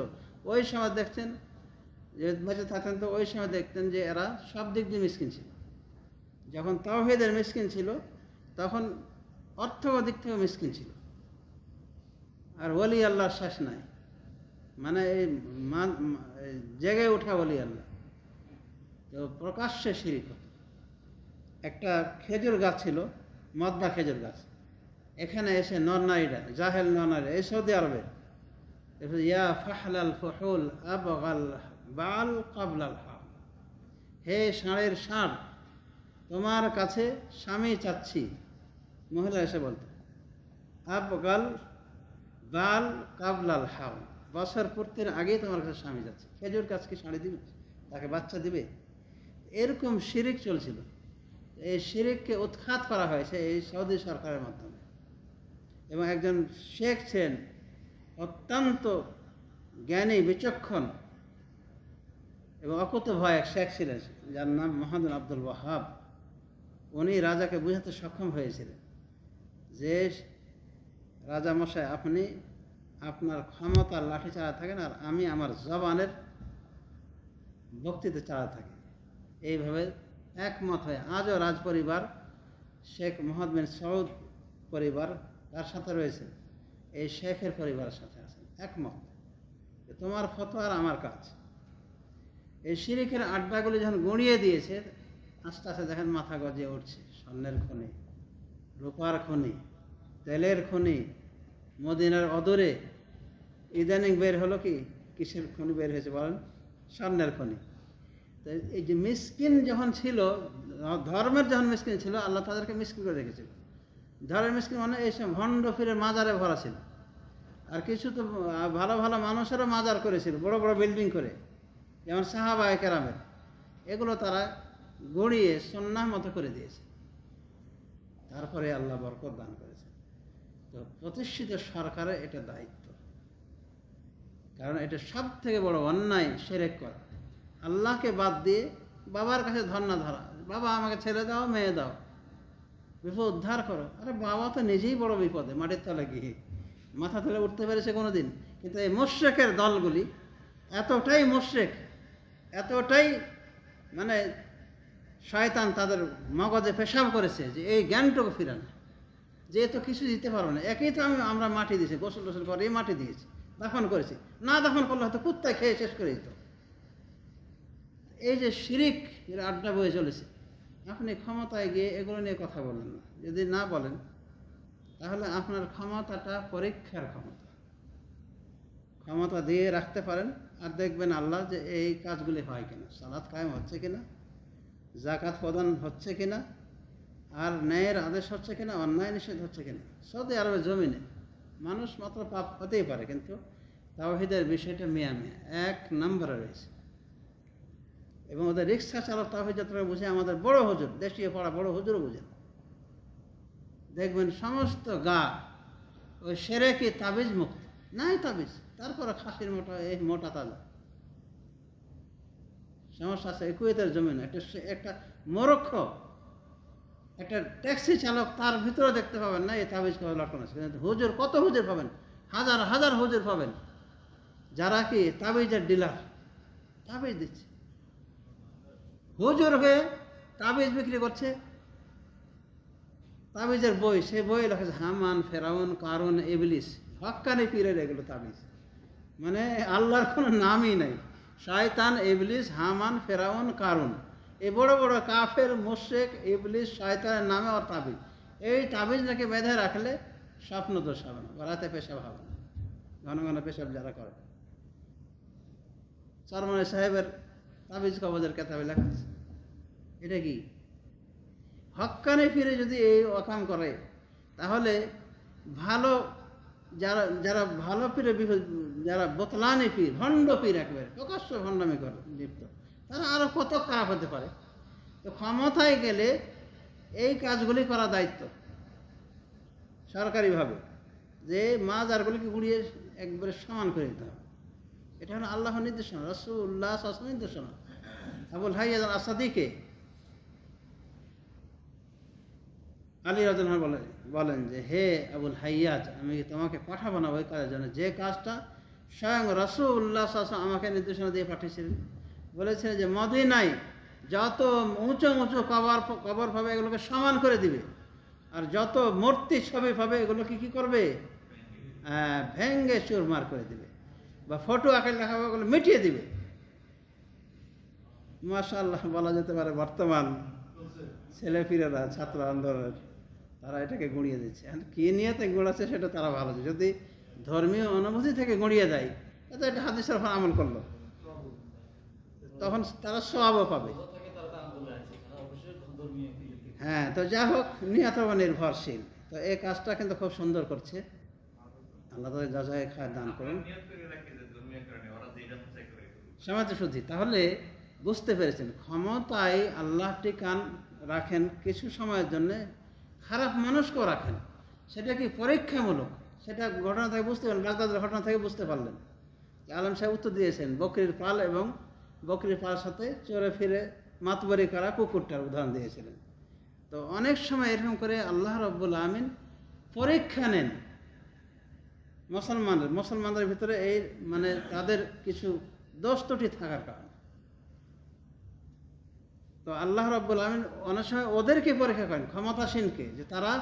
ওই সময় দেখছেন, যে বেঁচে থাকতেন তো ওই সময় দেখতেন যে এরা সব দিক দিয়ে মিসকিন ছিল। যখন তাওহীদের মিসকিন ছিল, তখন অর্থগত দিক থেকে মিসকিন ছিল। আর ওলি আল্লাহর শেষ নাই, মানে এই জেগে ওঠা ওলি আল্লাহ। তো প্রকাশ্যে শিরিক হতো। একটা খেজুর গাছ ছিল, মদনা খেজুর গাছ, এখানে এসে নরনারীরা, জাহেল নরনারীরা, এই সৌদি আরবে, ইয়া ফাহলাল ফুহুল আবগাল বাল কাবলাল হাম, হে ষাঁড়ের ষাঁড়, তোমার কাছে স্বামী চাচ্ছি। মহিলা এসে বলতো, আবগাল বাল কাবলাল হাম, বছর পূর্তির আগেই তোমার কাছে স্বামী যাচ্ছে। খেজুর গাছ কি ষাঁড়ে দিবে? তাকে বাচ্চা দিবে? এরকম শিরিক চলছিল। এই শিরিককে উৎখাত করা হয়েছে এই সৌদি সরকারের মাধ্যমে। এবং একজন শেখ ছিলেন, অত্যন্ত জ্ঞানী, বিচক্ষণ এবং অকুতোভয় এক শেখ ছিলেন, যার নাম মোহাম্মদ আব্দুল ওয়াহাব। উনি রাজাকে বুঝাতে সক্ষম হয়েছিলেন যে, রাজা মশাই, আপনি আপনার ক্ষমতার লাঠি চালাতে থাকেন, আর আমি আমার জবানের বক্তৃতা চালাতে থাকি। এইভাবে একমত হয়ে আজও রাজ পরিবার, শেখ মোহাম্মদ বিন সৌদ পরিবার তার সাথে রয়েছে, এই শেখের পরিবারের সাথে আছেন, একমত। তোমার ফতোয়া আর আমার কাজ। এই শিরিকের আড্ডাগুলি যখন গড়িয়ে দিয়েছে, আস্তে আস্তে দেখেন মাথা গজিয়ে উঠছে। স্বর্ণের খনি, রূপার খনি, তেলের খনি, মদিনার অদূরে ইদানিং বের হলো কি, কিসের খনি বের হয়েছে বলেন? স্বর্ণের খনি। তো এই যে মিসকিন যখন ছিল, ধর্মের যখন মিসকিন ছিল, আল্লাহ তাদেরকে মিসকিন করে রেখেছিল। ধর্মের মিসকিন মানে এইসব ভণ্ড ফিরে মাজারে ভরা ছিল। আর কিছু তো ভালো ভালো মানুষেরও মাজার করেছিল, বড় বড় বিল্ডিং করে, যেমন সাহাবায়ে কেরামের। এগুলো তারা গড়িয়ে সুন্নাহ মতো করে দিয়েছে। তারপরে আল্লাহ বরকত দান করেছে। তো প্রতিষ্ঠিত সরকারের এটা দায়িত্ব, কারণ এটা সব থেকে বড় অন্যায় শিরক করা। আল্লাহকে বাদ দিয়ে বাবার কাছে ধর্ণা ধরা, বাবা আমাকে ছেড়ে দাও, মেয়ে দাও, বিপদ উদ্ধার করো। আরে বাবা তো নিজেই বড় বিপদে, মাটির তলে গিয়ে মাথা তুলে উঠতে পেরেছে কোনো দিন। কিন্তু এই মুশরিকের দলগুলি এতটাই মুশরিক, এতটাই মানে শয়তান তাদের মগজে পেশাব করেছে যে এই জ্ঞানটুকু ফিরান, যে তো কিছু দিতে পারবো না। একই তো আমরা মাটি দিয়েছি, গোসল টোসল করে মাটি দিয়েছি, দাফন করেছি। না দাফন করলে হয়তো কুত্তায় খেয়ে শেষ করে দিত। এই যে শিরিক এর আড্ডা বয়ে চলেছে, আপনি ক্ষমতায় গিয়ে এগুলো নিয়ে কথা বলেন না। যদি না বলেন, তাহলে আপনার ক্ষমতাটা পরীক্ষার ক্ষমতা। ক্ষমতা দিয়ে রাখতে পারেন, আর দেখবেন আল্লাহ যে এই কাজগুলি হয় কিনা, সালাত কায়েম হচ্ছে কিনা, যাকাত প্রদান হচ্ছে কিনা, আর ন্যায়ের আদেশ হচ্ছে কিনা, অন্যায় নিষেধ হচ্ছে কিনা। সৌদি আরবের জমিনে মানুষ মাত্র পাপ হতেই পারে, কিন্তু তাওহীদের বিষয়টা মিয়া এক নম্বরে রয়েছে। এবং ওদের রিক্সা চালক তাওহীদ যতটা বুঝে, আমাদের বড় হুজুর, দেশীয় পড়া বড় হুজুরও বুঝেন। দেখবেন সমস্ত গা ওই শিরকি তাবিজ মুক্ত, নাই তাবিজ, তারপরে খাসির মোটা, এই মোটা তাজা। সমস্যা আছে কুয়েতের জমিনে। একটা মরক্ষ একটা ট্যাক্সি চালক, তার ভিতরে দেখতে পাবেন না এই তাবিজ করে লটকানো আছে। কিন্তু হুজুর, কত হুজুর পাবেন, হাজার হাজার হুজুর পাবেন, যারা কি তাবিজের ডিলার, তাবিজ দিচ্ছে। হুজুর হয়ে তাবিজ বিক্রি করছে, তাবিজের বই, সেই বই লেখা হামান, ফেরাউন, কারুন, ইবলিস, হক্কানি পীরের এগুলো তাবিজ। মানে আল্লাহর কোনো নামই নাই। শয়তান, ইবলিস, হামান, ফেরাউন, কারুন, এই বড় বড় কাফের, মুশরিক, ইবলিস, শয়তানের নামে ওর তাবিজ। এই তাবিজ নাকি বেঁধে রাখলে স্বপ্ন দোষ হবে না, রাতে পেশাব হবে না, ঘন ঘন পেশাব যারা করে। সরমনি সাহেবের তাবিজ কবজের কেতাবে লেখা আছে। এটা কি? হক্কানি পীরে যদি এই অকাম করে, তাহলে ভালো যারা যারা ভালো পীরে যারা বোতলানি পীর, ভণ্ড পীর, একেবারে প্রকাশ্য ভণ্ডামি করে লিপ্ত, তারা আরও কত খারাপ হতে পারে। তো ক্ষমতায় গেলে এই কাজগুলি করা দায়িত্ব সরকারিভাবে, যে মাজারগুলিকে গুড়িয়ে একবারে সমান করে দিতে হবে। এটা হলো আল্লাহর নির্দেশনা, রাসূলুল্লাহ সাল্লাল্লাহু আলাইহি ওয়াসাল্লামের নির্দেশনা। আবুল হাইয়াজ আসাদিকে আলী রাদিয়াল্লাহু আনহু বলেন যে, হে আবুল হাইয়াজ, আমি তোমাকে পাঠাবো না ওই কাজের জন্য যে কাজটা স্বয়ং রাসূলুল্লাহ সাল্লাল্লাহু আলাইহি ওয়াসাল্লাম আমাকে নির্দেশনা দিয়ে পাঠিয়েছিলেন। বলেছিলেন যে মদিনায় যত উঁচু উঁচু কবর পাবে এগুলোকে সমান করে দিবে, আর যত মূর্তি ছবি পাবে এগুলোকে কী করবে, ভেঙ্গে চুরমার করে দিবে, বা ফটো আঁকে লেখা হবে ওগুলো মিটিয়ে দিবে। মাশাআল্লাহ বলা যেতে পারে বর্তমান ছেলেপিলেরা, ছাত্র আন্দোলনের, তারা এটাকে গুঁড়িয়ে দিচ্ছে। কী নিয়েতে গুঁড়াচ্ছে সেটা তারা ভালো। যদি ধর্মীয় অনুভূতি থেকে গুঁড়িয়ে দেয়, এটা একটা হাদিসের উপর আমল করলো, তখন তারা সওয়াবও পাবে। হ্যাঁ, তো যা হোক, নিয়ত নির্ভরশীল। তো এই কাজটা কিন্তু খুব সুন্দর করছে, আল্লাহ তাদের যাচাই খায় দান করুন। সমাজ শুদ্ধি। তাহলে বুঝতে পেরেছেন, ক্ষমতায় আল্লাহ টিকান রাখেন কিছু সময়ের জন্য, খারাপ মানুষকেও রাখেন। সেটা কি পরীক্ষামূলক, সেটা ঘটনা থেকে বুঝতে পারলেন, বাগদাদের ঘটনা থেকে বুঝতে পারলেন। আলম সাহেব উত্তর দিয়েছেন, বকরির পাল এবং বকরির পাল সাথে চড়ে ফিরে মাতবরি করা কুকুরটার উদাহরণ দিয়েছিলেন। তো অনেক সময় এরকম করে আল্লাহ রাব্বুল আমিন পরীক্ষা নেন মুসলমানদের ভিতরে, এই মানে তাদের কিছু দোষ ত্রুটি থাকার কারণে। তো আল্লাহ রাব্বুল আমিন অনেক সময় ওদেরকে পরীক্ষা করেন, ক্ষমতাসীনকে, যে তারা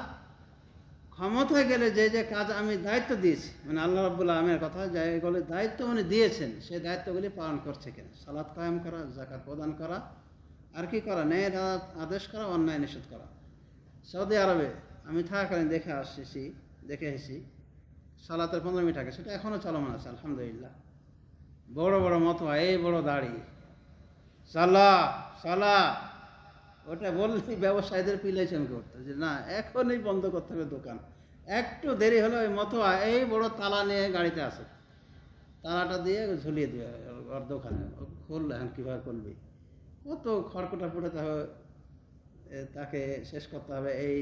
ক্ষমতায় গেলে যে যে কাজ আমি দায়িত্ব দিয়েছি, মানে আল্লাহ রাব্বুল আমিনের কথা, যেগুলি দায়িত্ব উনি দিয়েছেন সেই দায়িত্বগুলি পালন করছে কিনা। সালাত কায়েম করা, যাকাত প্রদান করা, আর কি করা, ন্যায়ের আদেশ করা, অন্যায় নিষেধ করা। সৌদি আরবে আমি থাকাকালীন দেখে এসেছি সালাতের 15 মিনিট আগে, সেটা এখনও চলমান আছে আলহামদুলিল্লাহ। বড় বড় মতোয়া, এই বড় দাড়ি, সালা ওটা বললেই ব্যবসায়ীদের পিলাই চমকে উঠতো যে না, এখনই বন্ধ করতে হবে দোকান। একটু দেরি হলে ওই মতোয়া এই বড় তালা নিয়ে গাড়িতে আসে, তালাটা দিয়ে ঝুলিয়ে দেবে ওর দোকানে। খুললে এখন কীভাবে করবি, কত খড়কুটা ফুটাতে হবে, তাকে শেষ করতে হবে এই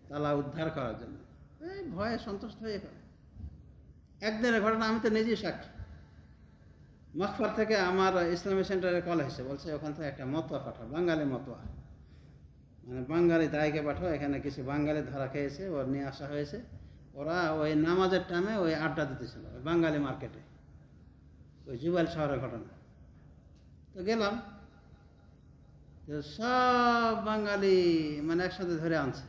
তালা উদ্ধার করার জন্য। এই ভয়ে সন্তুষ্ট হয়ে করে। একদিনের ঘটনা, আমি তো নিজেই সাক্ষী। মখফর থেকে আমার ইসলামী সেন্টারে কল এসেছে, বলছে ওখান থেকে একটা মতোয়া পাঠাও, বাঙালি মতোয়া, মানে বাঙালি দায়কে পাঠাও, এখানে কিছু বাঙালি ধরা খেয়েছে, ওর নিয়ে আসা হয়েছে। ওরা ওই নামাজের টাইমে ওই আড্ডা দিতেছিল ওই বাঙালি মার্কেটে, ওই জুবাইল শহরের ঘটনা। তো গেলাম, তো সব বাঙালি মানে একসাথে ধরে আনছে,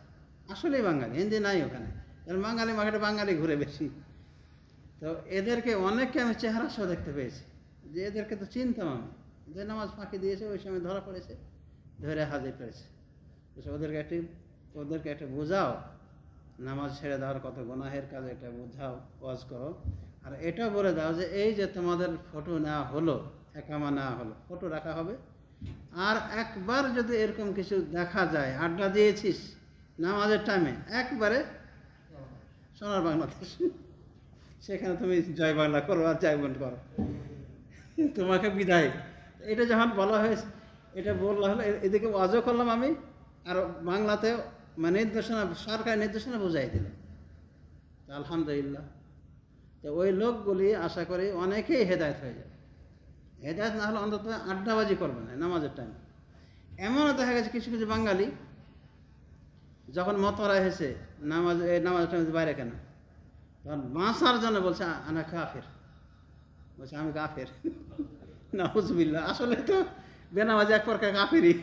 আসলেই বাঙালি, হিন্দি নাই ওখানে, কারণ বাঙালি মার্কেটে বাঙালি ঘুরে বেশি। তো এদেরকে অনেককে আমি চেহারা সহ দেখতে পেয়েছি, যে এদেরকে তো চিনতাম আমি, যে নামাজ ফাঁকি দিয়েছে ওই সময় ধরা পড়েছে, ধরে হাজির করেছে। ওদেরকে একটা বোঝাও, নামাজ ছেড়ে দেওয়ার কত গুনাহের কাজ, এটা বোঝাও, ওয়াজ করো। আর এটাও বলে দাও যে এই যে তোমাদের ফটো নেওয়া হলো, একামা নেওয়া হলো, ফটো রাখা হবে, আর একবার যদি এরকম কিছু দেখা যায়, আড্ডা দিয়েছিস নামাজের টাইমে, একবারে সোনার বাংলাদেশ, সেখানে তুমি জয় বাংলা করো আর জয় বন্ধ করো, তোমাকে বিদায়। এটা যখন বলা হয়েছে, এটা বললা হলো, এদিকে ওয়াজও করলাম আমি, আর বাংলাতে মানে নির্দেশনা, সরকারি নির্দেশনা বুঝাই দিলাম। আলহামদুলিল্লাহ। তো ওই লোকগুলি আশা করি অনেকেই হেদায়েত হয়ে যাবে। হেদায়েত না হলে অন্তত আড্ডাবাজি করবে না নামাজের টাইমে। এমনও দেখা গেছে কিছু কিছু বাঙালি যখন মতরা এসেছে নামাজের টাইমে বাইরে কেন, তখন বাঁচার জন্য বলছে আনা কাফের, বলছে আমি কাফের, নাউজুবিল্লাহ। আসলে তো বেনামাজি এক প্রকার কাফেরই,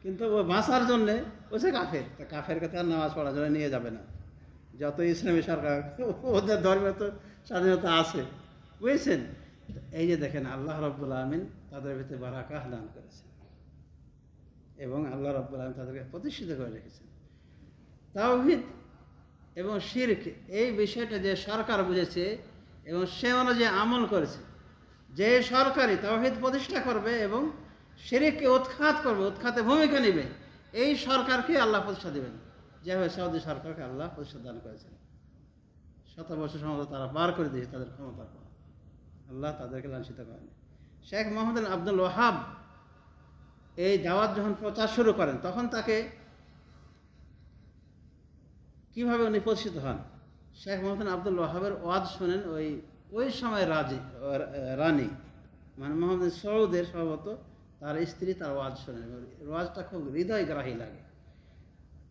কিন্তু ও বাঁচার জন্যে বলছে কাফের। তা কাফেরকে তার নামাজ পড়ার জন্য নিয়ে যাবে না, যত ইসলামী সরকার, ওদের ধর্মে তো স্বাধীনতা আছে, বুঝেছেন। এই যে দেখেন, আল্লাহ রাব্বুল আমিন তাদের ভিতরে বারাকাহ দান করেছেন এবং আল্লাহ রাব্বুল আমিন তাদেরকে প্রতিষ্ঠিত করে রেখেছেন। তাওহীদ এবং শিরক, এই বিষয়টা যে সরকার বুঝেছে এবং সে অনুযায়ী আমল করেছে, যে সরকারই তাওহীদ প্রতিষ্ঠা করবে এবং শিরককে উৎখাত করবে, উৎখাতে ভূমিকা নেবে, এই সরকারকে আল্লাহ প্রতিষ্ঠা দেবেন, যেভাবে সৌদি সরকারকে আল্লাহ প্রতিষ্ঠা দান করেছেন। 7 বছর সময় তারা পার করে দিয়েছে তাদের ক্ষমতার পর, আল্লাহ তাদেরকে লাঞ্ছিত করেন। শেখ মোহাম্মদ আব্দুল ওয়াহাব এই দাওয়াত যখন প্রচার শুরু করেন, তখন তাকে কিভাবে উনি প্রতিষ্ঠিত হন? শেখ মোহাম্মদ আব্দুল ওয়াহাবের ওয়াজ শোনেন ওই সময় রানী, মানে মোহাম্মদ সৌদের সম্ভবত তার স্ত্রী তার ওয়াজ শোনেন। ওয়াজটা খুব হৃদয়গ্রাহী লাগে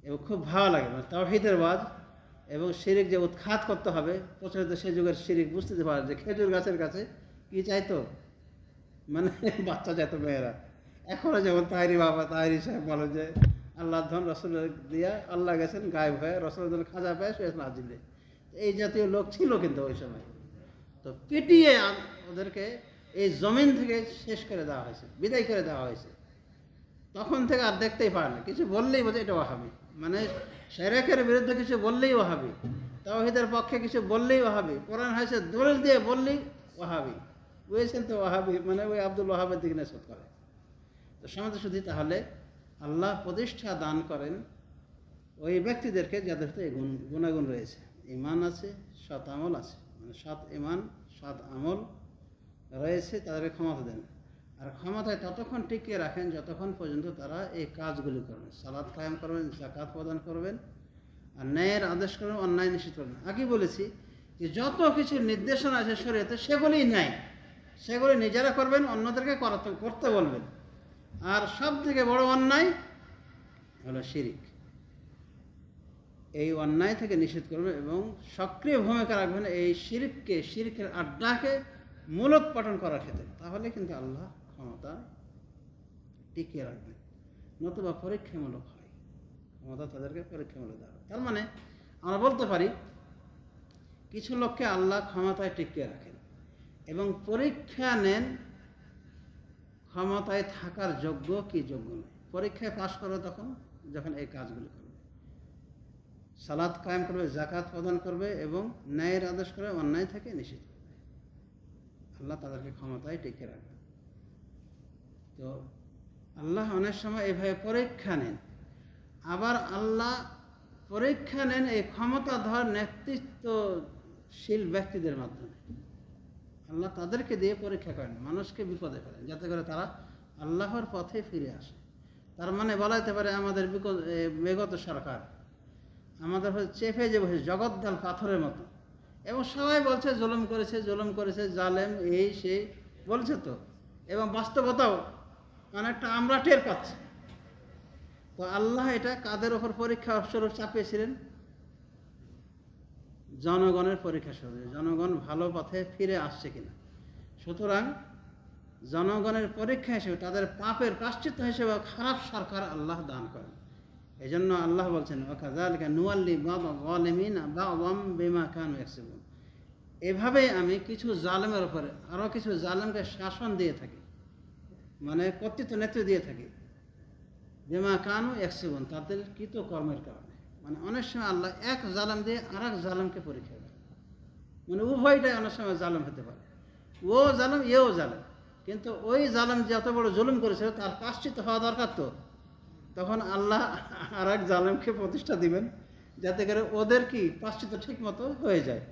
এবং খুব ভালো লাগে, মানে তাওহীদের ওয়াজ। এবং শিরিক যে উৎখাত করতে হবে, প্রচলিত সেই যুগের শিরিক বুঝতে পারে যে খেজুর গাছের কাছে কি চাইতো, মানে বাচ্চা চাইতো মেয়েরা। এখনও যেমন তাহেরি বাবা তাহেরি সাহেব বলে যে আল্লাহ ধন রসুলের দিয়া আল্লাহ গেছেন গায়েব হয়ে, রসুলের জন্য খাজা পায় শুয়েছেন আজিলে। এই জাতীয় লোক ছিল কিন্তু ওই সময়। তো পিটিয়ে ওদেরকে এই জমিন থেকে শেষ করে দেওয়া হয়েছে, বিদায় করে দেওয়া হয়েছে। তখন থেকে আর দেখতেই পারে না, কিছু বললেই বোঝে এটা ওয়াহাবি, মানে শিরকের বিরুদ্ধে কিছু বললেই ওয়াহাবি, তাওহীদের পক্ষে কিছু বললেই ওয়াহাবি, কোরআন হাদিসের দলিল দিয়ে বললেই ওয়াহাবি। বুঝেছেন তো? ওয়াহাবি মানে ওই আব্দুল ওয়াহাবের দিকে নিসবত করে। তো সমাজে শুধু তাহলে আল্লাহ প্রতিষ্ঠা দান করেন ওই ব্যক্তিদেরকে যাদের তো এই গুণাগুণ রয়েছে, ঈমান আছে, সৎ আমল আছে, মানে সৎ ঈমান সৎ আমল রয়েছে, তাদেরকে ক্ষমতা দেন। আর ক্ষমতায় ততক্ষণ টিকিয়ে রাখেন যতক্ষণ পর্যন্ত তারা এই কাজগুলি করবেন, সালাত কায়েম করবেন, যাকাত প্রদান করবেন, আর ন্যায়ের আদেশ করবেন, অন্যায় নিষেধ করবেন। আগে বলেছি যে যত কিছু নির্দেশনা আছে শরীয়তে সেগুলিই ন্যায়, সেগুলি নিজেরা করবেন, অন্যদেরকে করতে বলবেন। আর সব থেকে বড় অন্যায় হলো শিরিক। এই অন্যায় থেকে নিষেধ করবেন এবং সক্রিয় ভূমিকা রাখবেন এই শিরিকের আড্ডাকে মূলোৎপাটন করার ক্ষেত্রে। তাহলে কিন্তু আল্লাহ ক্ষমতা টিকিয়ে রাখবেন, নতুবা পরীক্ষামূলক হয়, ক্ষমতা তাদেরকে পরীক্ষামূলক দেওয়া। তার মানে আমরা বলতে পারি কিছু লোককে আল্লাহ ক্ষমতায় টিকিয়ে রাখেন এবং পরীক্ষা নেন ক্ষমতায় থাকার যোগ্য কি যোগ্য নয়। পরীক্ষায় পাশ করবে তখন যখন এই কাজগুলো করবে, সালাত কায়েম করবে, যাকাত প্রদান করবে এবং ন্যায়ের আদেশ করবে, অন্যায় থেকে নিষেধ করবে, আল্লাহ তাদেরকে ক্ষমতায় টিকে রাখবে। তো আল্লাহ অনেক সময় এভাবে পরীক্ষা নেন। আবার আল্লাহ পরীক্ষা নেন এই ক্ষমতাধর নেতৃত্বশীল ব্যক্তিদের মাধ্যমে। আল্লাহ তাদেরকে দিয়ে পরীক্ষা করেন, মানুষকে বিপদে ফেলেন যাতে করে তারা আল্লাহর পথে ফিরে আসে। তার মানে বলা যেতে পারে আমাদের বিগত সরকার আমাদের চেপে যে বসে জগদ্দল পাথরের মতো, এবং সবাই বলছে জুলুম করেছে, জালেম, এই সেই বলছে তো, এবং বাস্তবতাও অনেকটা আমরা টের পাচ্ছি। তো আল্লাহ এটা কাদের ওপর পরীক্ষা স্বরূপ চাপিয়েছিলেন? জনগণের পরীক্ষা স্বরূপ, জনগণ ভালো পথে ফিরে আসছে কিনা। সুতরাং জনগণের পরীক্ষা হিসেবে, তাদের পাপের প্রায়শ্চিত্ত হিসেবে খারাপ সরকার আল্লাহ দান করেন। এই জন্য আল্লাহ বলছেন ওয়াকাযালিকা নুওয়াল্লি বা'য-যালিমিনা বা'যম বিমা কানু ইয়াকসিবুন। এভাবে আমি কিছু জালেমের উপরে আরও কিছু জালেমকে শাসন দিয়ে থাকি, মানে কর্তৃত্ব নেতৃত্ব দিয়ে থাকি, বিমা কানু ইয়াকসিবুন, তাদের কৃত কর্মের কারণে। মানে অনেক সময় আল্লাহ এক জালেম দিয়ে আর এক জালেমকে পরীক্ষা দেয়, মানে উভয়টাই অনেক সময় জালেম হতে পারে, ও জালেম এও জালেম, কিন্তু ওই জালেম যত বড় জুলুম করেছিল তার প্রায়শ্চিত্ত হওয়া দরকার। তো তখন আল্লাহ আর এক জালেমকে প্রতিষ্ঠা দিবেন যাতে করে ওদের কি প্রায়শ্চিত্ত ঠিক মতো হয়ে যায়।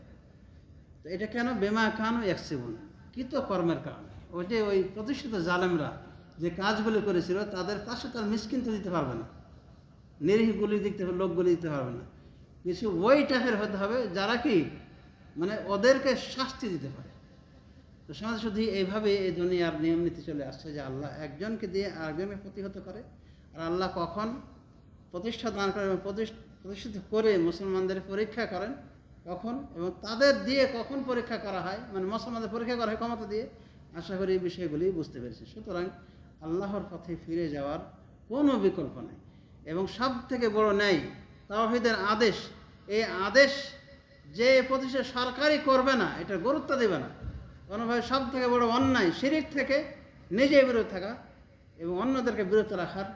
তো এটা কেন? বিমা কানু ইয়াকসিবুন, কৃত কর্মের কারণে। ওই প্রতিষ্ঠিত জালেমরা যে কাজগুলি করেছিল তাদের প্রায়শ্চিত্ত মিসকিন তো দিতে পারবে না, নিরীহগুলি লোকগুলি দিতে পারবে না, কিছু ওই টাইপের হতে হবে যারা কি মানে ওদেরকে শাস্তি দিতে পারে। তো সমাজ শুধু এইভাবে এই দুনিয়ার নিয়ম নীতি চলে আসছে যে আল্লাহ একজনকে দিয়ে আরেকজনকে প্রতিহত করে, আর আল্লাহ কখন প্রতিষ্ঠা দান করেন এবং প্রতিষ্ঠিত করে মুসলমানদের পরীক্ষা করেন কখন, এবং তাদের দিয়ে কখন পরীক্ষা করা হয়, মানে মুসলমানদের পরীক্ষা করা হয় ক্ষমতা দিয়ে। আশা করি এই বিষয়গুলি বুঝতে পেরেছি। সুতরাং আল্লাহর পথে ফিরে যাওয়ার কোনো বিকল্প নেই, এবং সব থেকে বড় ন্যায় তাওহীদের আদেশ। এই আদেশ যে প্রতিষ্ঠা সরকারই করবে না, এটা গুরুত্ব দেবে না কোনোভাবে। সব থেকে বড় অন্যায় শিরিক থেকে নিজে বিরত থাকা এবং অন্যদেরকে বিরত রাখার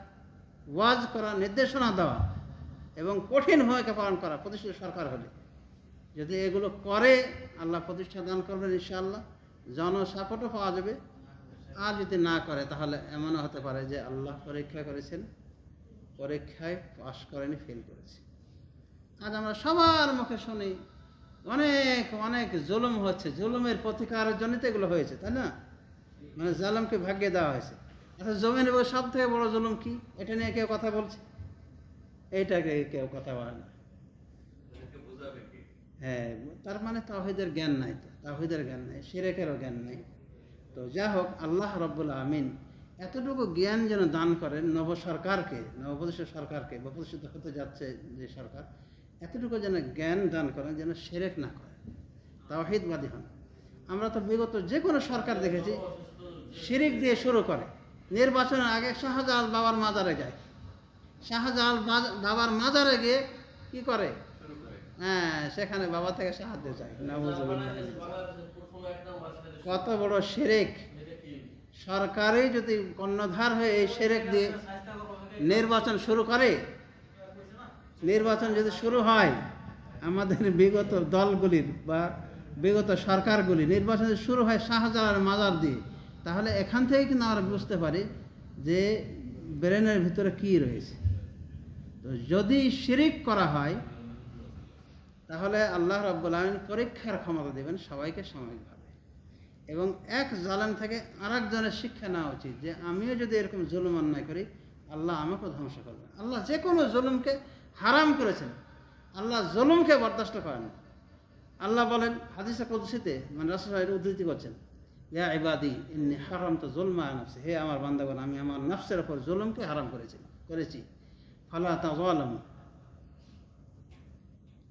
ওয়াজ করা, নির্দেশনা দেওয়া এবং কঠিন ভূমিকা পালন করা প্রতিষ্ঠিত সরকার হলে। যদি এগুলো করে আল্লাহ প্রতিষ্ঠা দান করবেন ইনশাআল্লাহ, জনসাপোর্টও পাওয়া যাবে। আর যদি না করে তাহলে এমনও হতে পারে যে আল্লাহ পরীক্ষা করেছেন পরীক্ষায় পাশ করেনি, ফেল করেছে। আজ আমরা সবার মুখে শুনি অনেক অনেক জুলুম হচ্ছে, জুলুমের প্রতিকারের জন্য তো এগুলো হয়েছে, তাই না? মানে জালেমকে ভাগ্যে দেওয়া হয়েছে। আচ্ছা, জমিনের উপর সব থেকে বড় জুলুম কি? এটা নিয়ে কেউ কথা বলছে? এইটাকে কেউ কথা বলে না। হ্যাঁ, তার মানে তাওহীদের জ্ঞান নাই, তো তাওহীদের জ্ঞান নাই, শিরকেরও জ্ঞান নাই। তো যা হোক, আল্লাহ রাব্বুল আমিন এতটুকু জ্ঞান যেন দান করেন নব সরকারকে, নবপ্রতিষ্ঠিত সরকারকে, বা প্রতিষ্ঠিত হতে যাচ্ছে যে সরকার, এতটুকু যেন জ্ঞান দান করেন যেন শিরক না করে, তাওহীদবাদী হন। আমরা তো বিগত যে কোনো সরকার দেখেছি শিরিক দিয়ে শুরু করে। নির্বাচনের আগে শাহজালাল বাবার মাজারে যায়, শাহজালাল বাবার মাজারে গিয়ে কি করে? হ্যাঁ, সেখানে বাবা থেকে সাহায্য চায়। নাউযুবিল্লাহ। কত বড় শিরক! সরকারই যদি কর্ণধার হয়ে এই শিরক দিয়ে নির্বাচন শুরু করে, নির্বাচন যদি শুরু হয় আমাদের বিগত দলগুলির বা বিগত সরকারগুলি, নির্বাচন যদি শুরু হয় শাহজালালের মাজার দিয়ে, তাহলে এখান থেকে কিন্তু আমরা বুঝতে পারি যে ব্রেনের ভিতরে কি রয়েছে। তো যদি শিরিক করা হয় তাহলে আল্লাহ রাব্বুল আমিন পরীক্ষার ক্ষমতা দেবেন সবাইকে সাময়িকভাবে, এবং এক জালেম থেকে আরেকজনের শিক্ষা নেওয়া উচিত যে আমিও যদি এরকম জুলুম অন্যায় করি আল্লাহ আমাকেও ধ্বংস করবেন। আল্লাহ যে কোনো জুলুমকে হারাম করেছেন, আল্লাহ জুলুমকে বরদাস্ত করেন। আল্লাহ বলেন হাদিসে কুদসিতে, মানে রাসূল উদ্ধৃতি করছেন, ইয়া ইবাদি ইন্নী হারামতু যুলমা আলা নাফসি, হে আমার বান্দাগণ, আমি আমার নফসের উপর জুলুমকে হারাম করেছি, ফালা তাযালামু,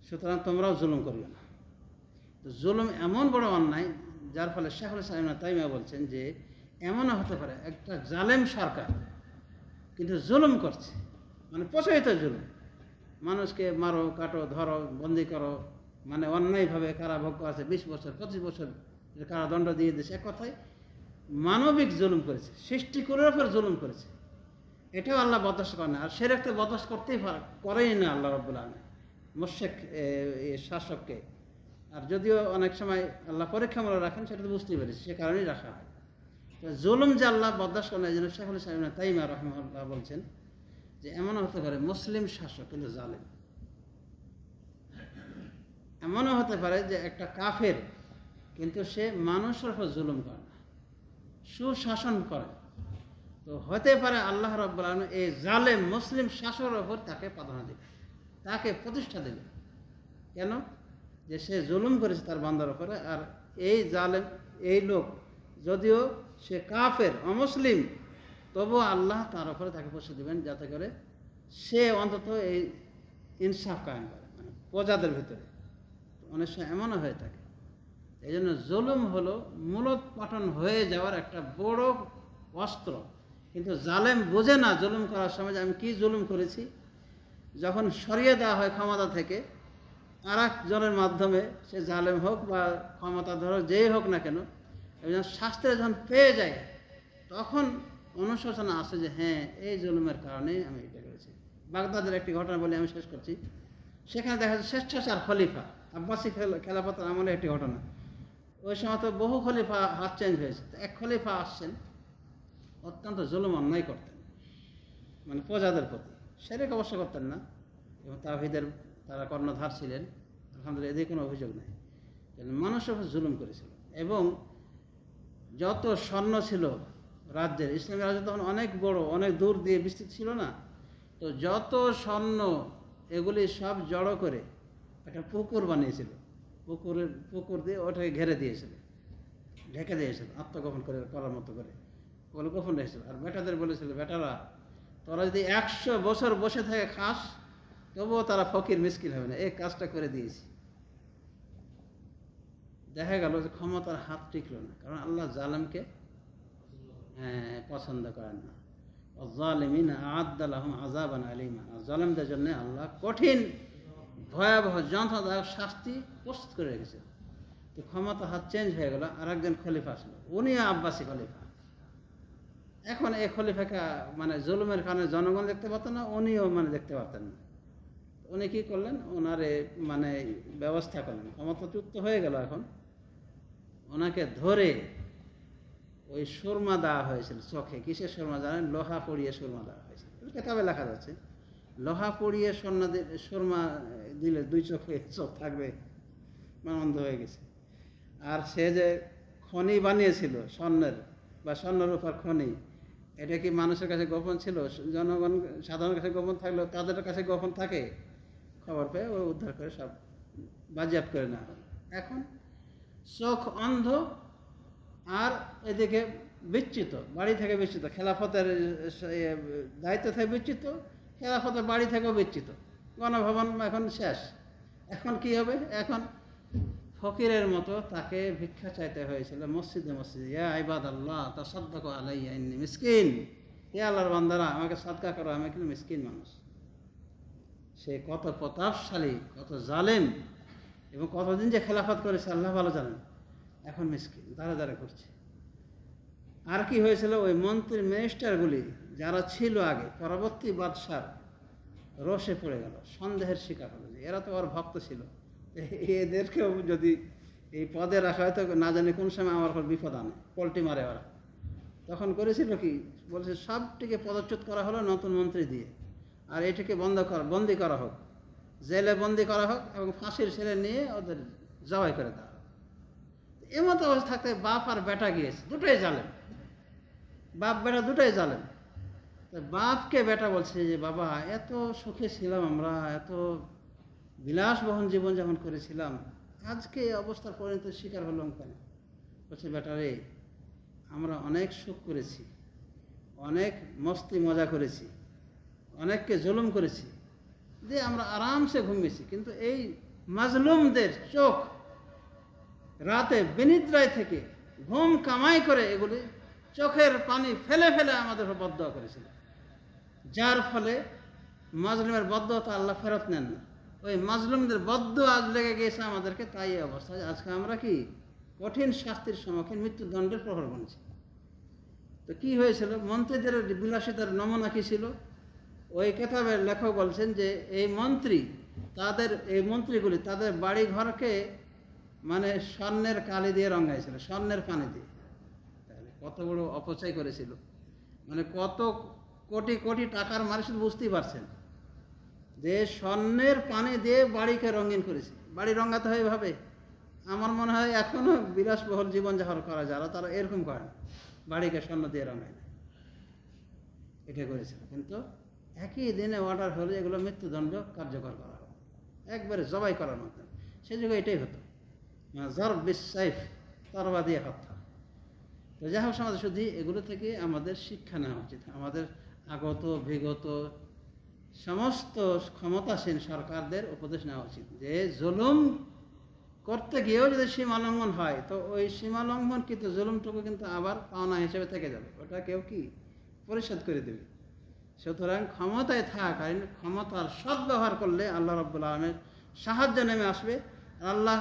সুতরাং তোমরাও জুলুম করবে না। তো জুলুম এমন বড় অন্যায়, যার ফলে শাইখুল ইসলাম ইবনে তাইমিয়া বলছেন যে এমনও হতে পারে একটা জালেম সরকার কিন্তু জুলুম করছে, মানে প্রচলিত জুলুম, মানুষকে মারো, কাটো, ধরো, বন্দি করো, মানে অন্যায়ভাবে কারাভোগ আছে 20 বছর 25 বছর কারাদণ্ড দিয়ে দিয়েছে। এক কথায় মানবিক জুলুম করেছে, সৃষ্টিকুলের উপর জুলুম করেছে। এটাও আল্লাহ বরদাস্ত করে না। আর শিরক তো বরদাস্ত করেই না আল্লাহ রাব্বুল আমিন মুশরিক শাসককে। আর যদিও অনেক সময় আল্লাহ পরীক্ষামূলক রাখেন, সেটা তো বুঝতেই পেরেছি, সে কারণেই রাখা হয়। তো জুলুম যে আল্লাহ বরদাস্ত করেন, এই জন্য শাইখুল ইসলাম ইবনে তাইমিয়া রাহিমাহুল্লাহ বলছেন যে এমনও হতে পারে মুসলিম শাসক কিন্তু জালেম, এমনও হতে পারে যে একটা কাফের কিন্তু সে মানুষের উপর জুলুম করে না, সুশাসন করে। তো হতে পারে আল্লাহ রাব্বুল আলামিন এই জালেম মুসলিম শাসকের উপর তাকে প্রাধান্য দেবে, তাকে প্রতিষ্ঠা দেবে। কেন? যে সে জুলুম করেছে তার বান্দার উপরে। আর এই জালেম, এই লোক যদিও সে কাফের, অমুসলিম, তবুও আল্লাহ তার উপরে তাকে প্রতিষ্ঠা দেবেন, যাতে করে সে অন্তত এই ইনসাফ কায়েম করে, মানে প্রজাদের ভিতরে। অনেক সময় এমনও হয়ে থাকে। এই জন্য জুলুম হলো মূলোৎপাটন হয়ে যাওয়ার একটা বড় অস্ত্র। কিন্তু জালেম বোঝে না জুলুম করার সময় যে আমি কি জুলুম করেছি। যখন সরিয়ে দেওয়া হয় ক্ষমতা থেকে আর একজনের মাধ্যমে, সে জালেম হোক বা ক্ষমতাধর যেই হোক না কেন, একজন শাস্ত্রে যখন পেয়ে যায় তখন অনুশোচনা আসে যে হ্যাঁ, এই জুলুমের কারণেই আমি এটা করেছি। বাগদাদের একটি ঘটনা বলে আমি শেষ করছি। সেখানে দেখা যাচ্ছে স্বেচ্ছাচার খলিফা, আব্বাসী খেলাফতের আমলে একটি ঘটনা। ওই সময় তো বহু খলিফা হাত চেঞ্জ হয়েছে। এক খলিফা আসছেন, অত্যন্ত জুলুম অন্যায় করতেন, মানে প্রজাদের প্রতি। শিরক অবশ্য করতেন না, এবং তাওহীদের তারা কর্ণধার ছিলেন, আলহামদুলিল্লাহ, এদের কোনো অভিযোগ নেই। কিন্তু মানুষের উপর জুলুম করেছিল। এবং যত স্বর্ণ ছিল রাজ্যের, ইসলামী রাজ্য তখন অনেক বড়, অনেক দূর দিয়ে বিস্তৃত ছিল না, তো যত স্বর্ণ এগুলি সব জড়ো করে একটা পুকুর বানিয়েছিল, পুকুর দিয়ে ওটাকে ঘেরে দিয়েছিল, ঢেকে দিয়েছিল, আত্মগোপন করার মতো করে ওগুলো গোপন রেখেছিল। আর বেটাদের বলেছিল, বেটারা তোরা যদি 100 বছর বসে থেকে খাস তবুও তারা ফকির মিসকিন হবে না, এই কাজটা করে দিয়েছি। দেখা গেল যে ক্ষমতার হাত টিকল না, কারণ আল্লাহ জালেমকে পছন্দ করেন না। যালিমিন আ'আদ্দা লাহুম আযাবান আলীমা, জালেমদের জন্য আল্লাহ কঠিন ভয়াবহ যন্ত্রণাদায়ক শাস্তি প্রস্তুত করে রেখেছে। তো ক্ষমতা হাত চেঞ্জ হয়ে গেল, আর একজন খলিফা আসলো, উনিও আব্বাসী খলিফা। এখন এই খলিফাকে মানে জুলুমের কারণে জনগণ দেখতে পারতেন না, উনিও মানে দেখতে পারতেন না। উনি কী করলেন, ওনারে মানে ব্যবস্থা করলেন, ক্ষমতাচ্যুত হয়ে গেল। এখন ওনাকে ধরে ওই সুরমা দেওয়া হয়েছিল চোখে। কিসের সুরমা জানেন? লোহা পড়িয়ে সুরমা দেওয়া হয়েছিল, কেতাবে লেখা যাচ্ছে। লোহা পড়িয়ে সুরমা দিলে 2 চোখে চোখ থাকবে, মানে অন্ধ হয়ে গেছে। আর সে যে খনি বানিয়েছিল স্বর্ণের বা স্বর্ণরূপার খনি, এটা কি মানুষের কাছে গোপন ছিল? জনগণ সাধারণ কাছে গোপন থাকলেও তাদের কাছে গোপন থাকে। খবর পেয়ে ও উদ্ধার করে সব বাজেয়াপ্ত করে নেওয়া হলো। এখন চোখ অন্ধ আর এদিকে বিচ্যুত, বাড়ি থেকে বিচ্যুত, খেলাফতের দায়িত্ব থেকে বিচ্যুত, খেলাফতের বাড়ি থেকেও বিচ্যুত, গণভবন এখন শেষ। এখন কি হবে? এখন ফকিরের মতো তাকে ভিক্ষা চাইতে হয়েছিল মসজিদে মসজিদে, ইয়া ইবাদাল্লাহ তাসাদ্দাকু আলাইয়া ইন্নী মিসকিন, হে আল্লাহর বান্দারা আমাকে সাদকা করো, আমি কিন্তু মিসকিন মানুষ। সে কত প্রতাপশালী, কত জালেম, এবং কতদিন যে খেলাফত করেছে আল্লাহ ভালো জানেন। এখন মিসকিন দাঁড়ে দাঁড়ে করছে। আর কি হয়েছিল? ওই মন্ত্রী মিনিস্টারগুলি যারা ছিল আগে, পরবর্তী বাদশার রোষে পড়ে গেল, সন্দেহের শিকার হলো যে এরা তো ওর ভক্ত ছিল, এদেরকেও যদি এই পদে রাখা হয় তো না জানি কোন সময় আমার উপর বিপদ আনে, পল্টি মারে ওরা। তখন করেছিল কি? বলছে সবটিকে পদচ্যুত করা হলো নতুন মন্ত্রী দিয়ে, আর এটাকে বন্দি করা হোক, জেলে বন্দি করা হোক, এবং ফাঁসির ছেলে নিয়ে ওদের জবাই করে দেওয়া হোক। এমতো অবস্থা থাকতে বাপ আর বেটা গিয়েছে, দুটোই জালেম, বাপ বেটা দুটোই জালেম। তো বাপকে বেটা বলছে যে বাবা এত সুখে ছিলাম আমরা, এত বিলাসবহুল জীবনযাপন করেছিলাম, আজকে এই অবস্থার পরিণতির শিকার হলাম কেন? বলছে বেটা রে, আমরা অনেক সুখ করেছি, অনেক মস্তি মজা করেছি, অনেককে জুলুম করেছি, দিয়ে আমরা আরামসে ঘুমিয়েছি, কিন্তু এই মাজলুমদের চোখ রাতে বিনিদ্রায় থেকে ঘুম কামাই করে এগুলি চোখের পানি ফেলে ফেলে আমাদের বদদোয়া করেছিল, যার ফলে মাজলুমের বদদোয়া তো আল্লাহ ফেরত নেন না। ওই মাজলুমদের বদদোয়া আজ লেগে গিয়েছে আমাদেরকে, তাই এই অবস্থা। আজকে আমরা কি কঠিন শাস্তির সম্মুখীন, মৃত্যুদণ্ডের প্রহর বনছি। তো কি হয়েছিল? মন্ত্রীদের বিলাসিতার নমুনা কি ছিল? ওই কেতাবের লেখক বলছেন যে এই মন্ত্রীগুলি তাদের বাড়ি ঘরকে মানে স্বর্ণের কালি দিয়ে রঙাইছিল, স্বর্ণের পানি দিয়ে। তাহলে কত বড় অপচয় করেছিল, মানে কত কোটি কোটি টাকার মালিক, শুধু বুঝতেই পারছেন যে স্বর্ণের পানি দিয়ে বাড়িকে রঙিন করেছে। বাড়ি রঙাতে হয় এভাবে? আমার মনে হয় এখনো বিলাসবহুল জীবনযাপন করা যারা, তারা এরকম করে না, বাড়িকে স্বর্ণ দিয়ে রঙায় না, এটা করেছিল। কিন্তু একই দিনে অর্ডার হলে এগুলো মৃত্যুদণ্ড কার্যকর করা হবে, একবারে জবাই করার মাধ্যমে। সে যুগে এটাই হতো, জরব বিসাইফ, তরবা দিয়ে হত্যা। তো যাই হোক সমাজ শুধু এগুলো থেকে আমাদের শিক্ষা নেওয়া উচিত। আমাদের আগত বিগত সমস্ত ক্ষমতাসীন সরকারদের উপদেশ নেওয়া উচিত যে জুলুম করতে গিয়েও যদি সীমা লঙ্ঘন হয়, তো ওই সীমা লঙ্ঘন কিন্তু জুলুমটুকু কিন্তু আবার পাওনা হিসেবে থেকে যাবে, ওটা কেউ কি পরিশোধ করে দেবে। সুতরাং ক্ষমতায় থাকাকালীন ক্ষমতার সদ্ব্যবহার করলে আল্লাহ রাব্বুল আলামিনের সাহায্য নেমে আসবে। আল্লাহ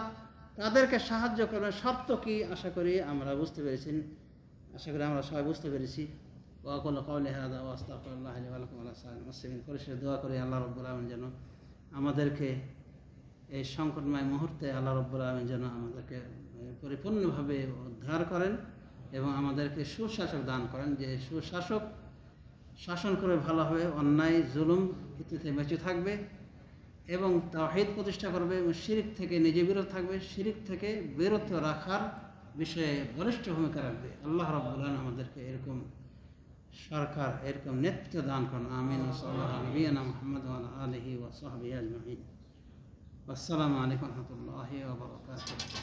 তাদেরকে সাহায্য করবেন। শর্ত কি? আশা করি আমরা বুঝতে পেরেছি, আশা করি আমরা সবাই বুঝতে পেরেছি। ওয়াকুল কাউলি হাযা ওয়া আস্তাগফিরুল্লাহ লি ওয়া লাকুম ওয়া লিসাইরিল মুসলিমিন। পরিশেষে দোয়া করি আল্লাহ রাব্বুল আলামিন যেন আমাদেরকে এই সংকটময় মুহূর্তে আল্লাহ রাব্বুল আলামিন যেন আমাদেরকে পরিপূর্ণভাবে উদ্ধার করেন এবং আমাদেরকে সুশাসক দান করেন, যে সুশাসক শাসন করে ভালোভাবে অন্যায় জুলুম ইত্যাদি বেঁচে থাকবে এবং তাওহীদ প্রতিষ্ঠা করবে এবং শিরক থেকে নিজে বিরত থাকবে, শিরক থেকে বিরত রাখার বিষয়ে বলিষ্ঠ ভূমিকা রাখবে। আল্লাহ রাব্বুল আলামিন আমাদেরকে এরকম সরকার, এরকম নেতৃত্ব দান করেন। আমিন। সাল্লাল্লাহু আলাইহি মুহাম্মদ ওয়া আলা আলিহি ওয়া সাহবিহি আজমাইন। আসসালামু আলাইকুম ওয়া রাহমাতুল্লাহি ওয়া বারাকাতুহু।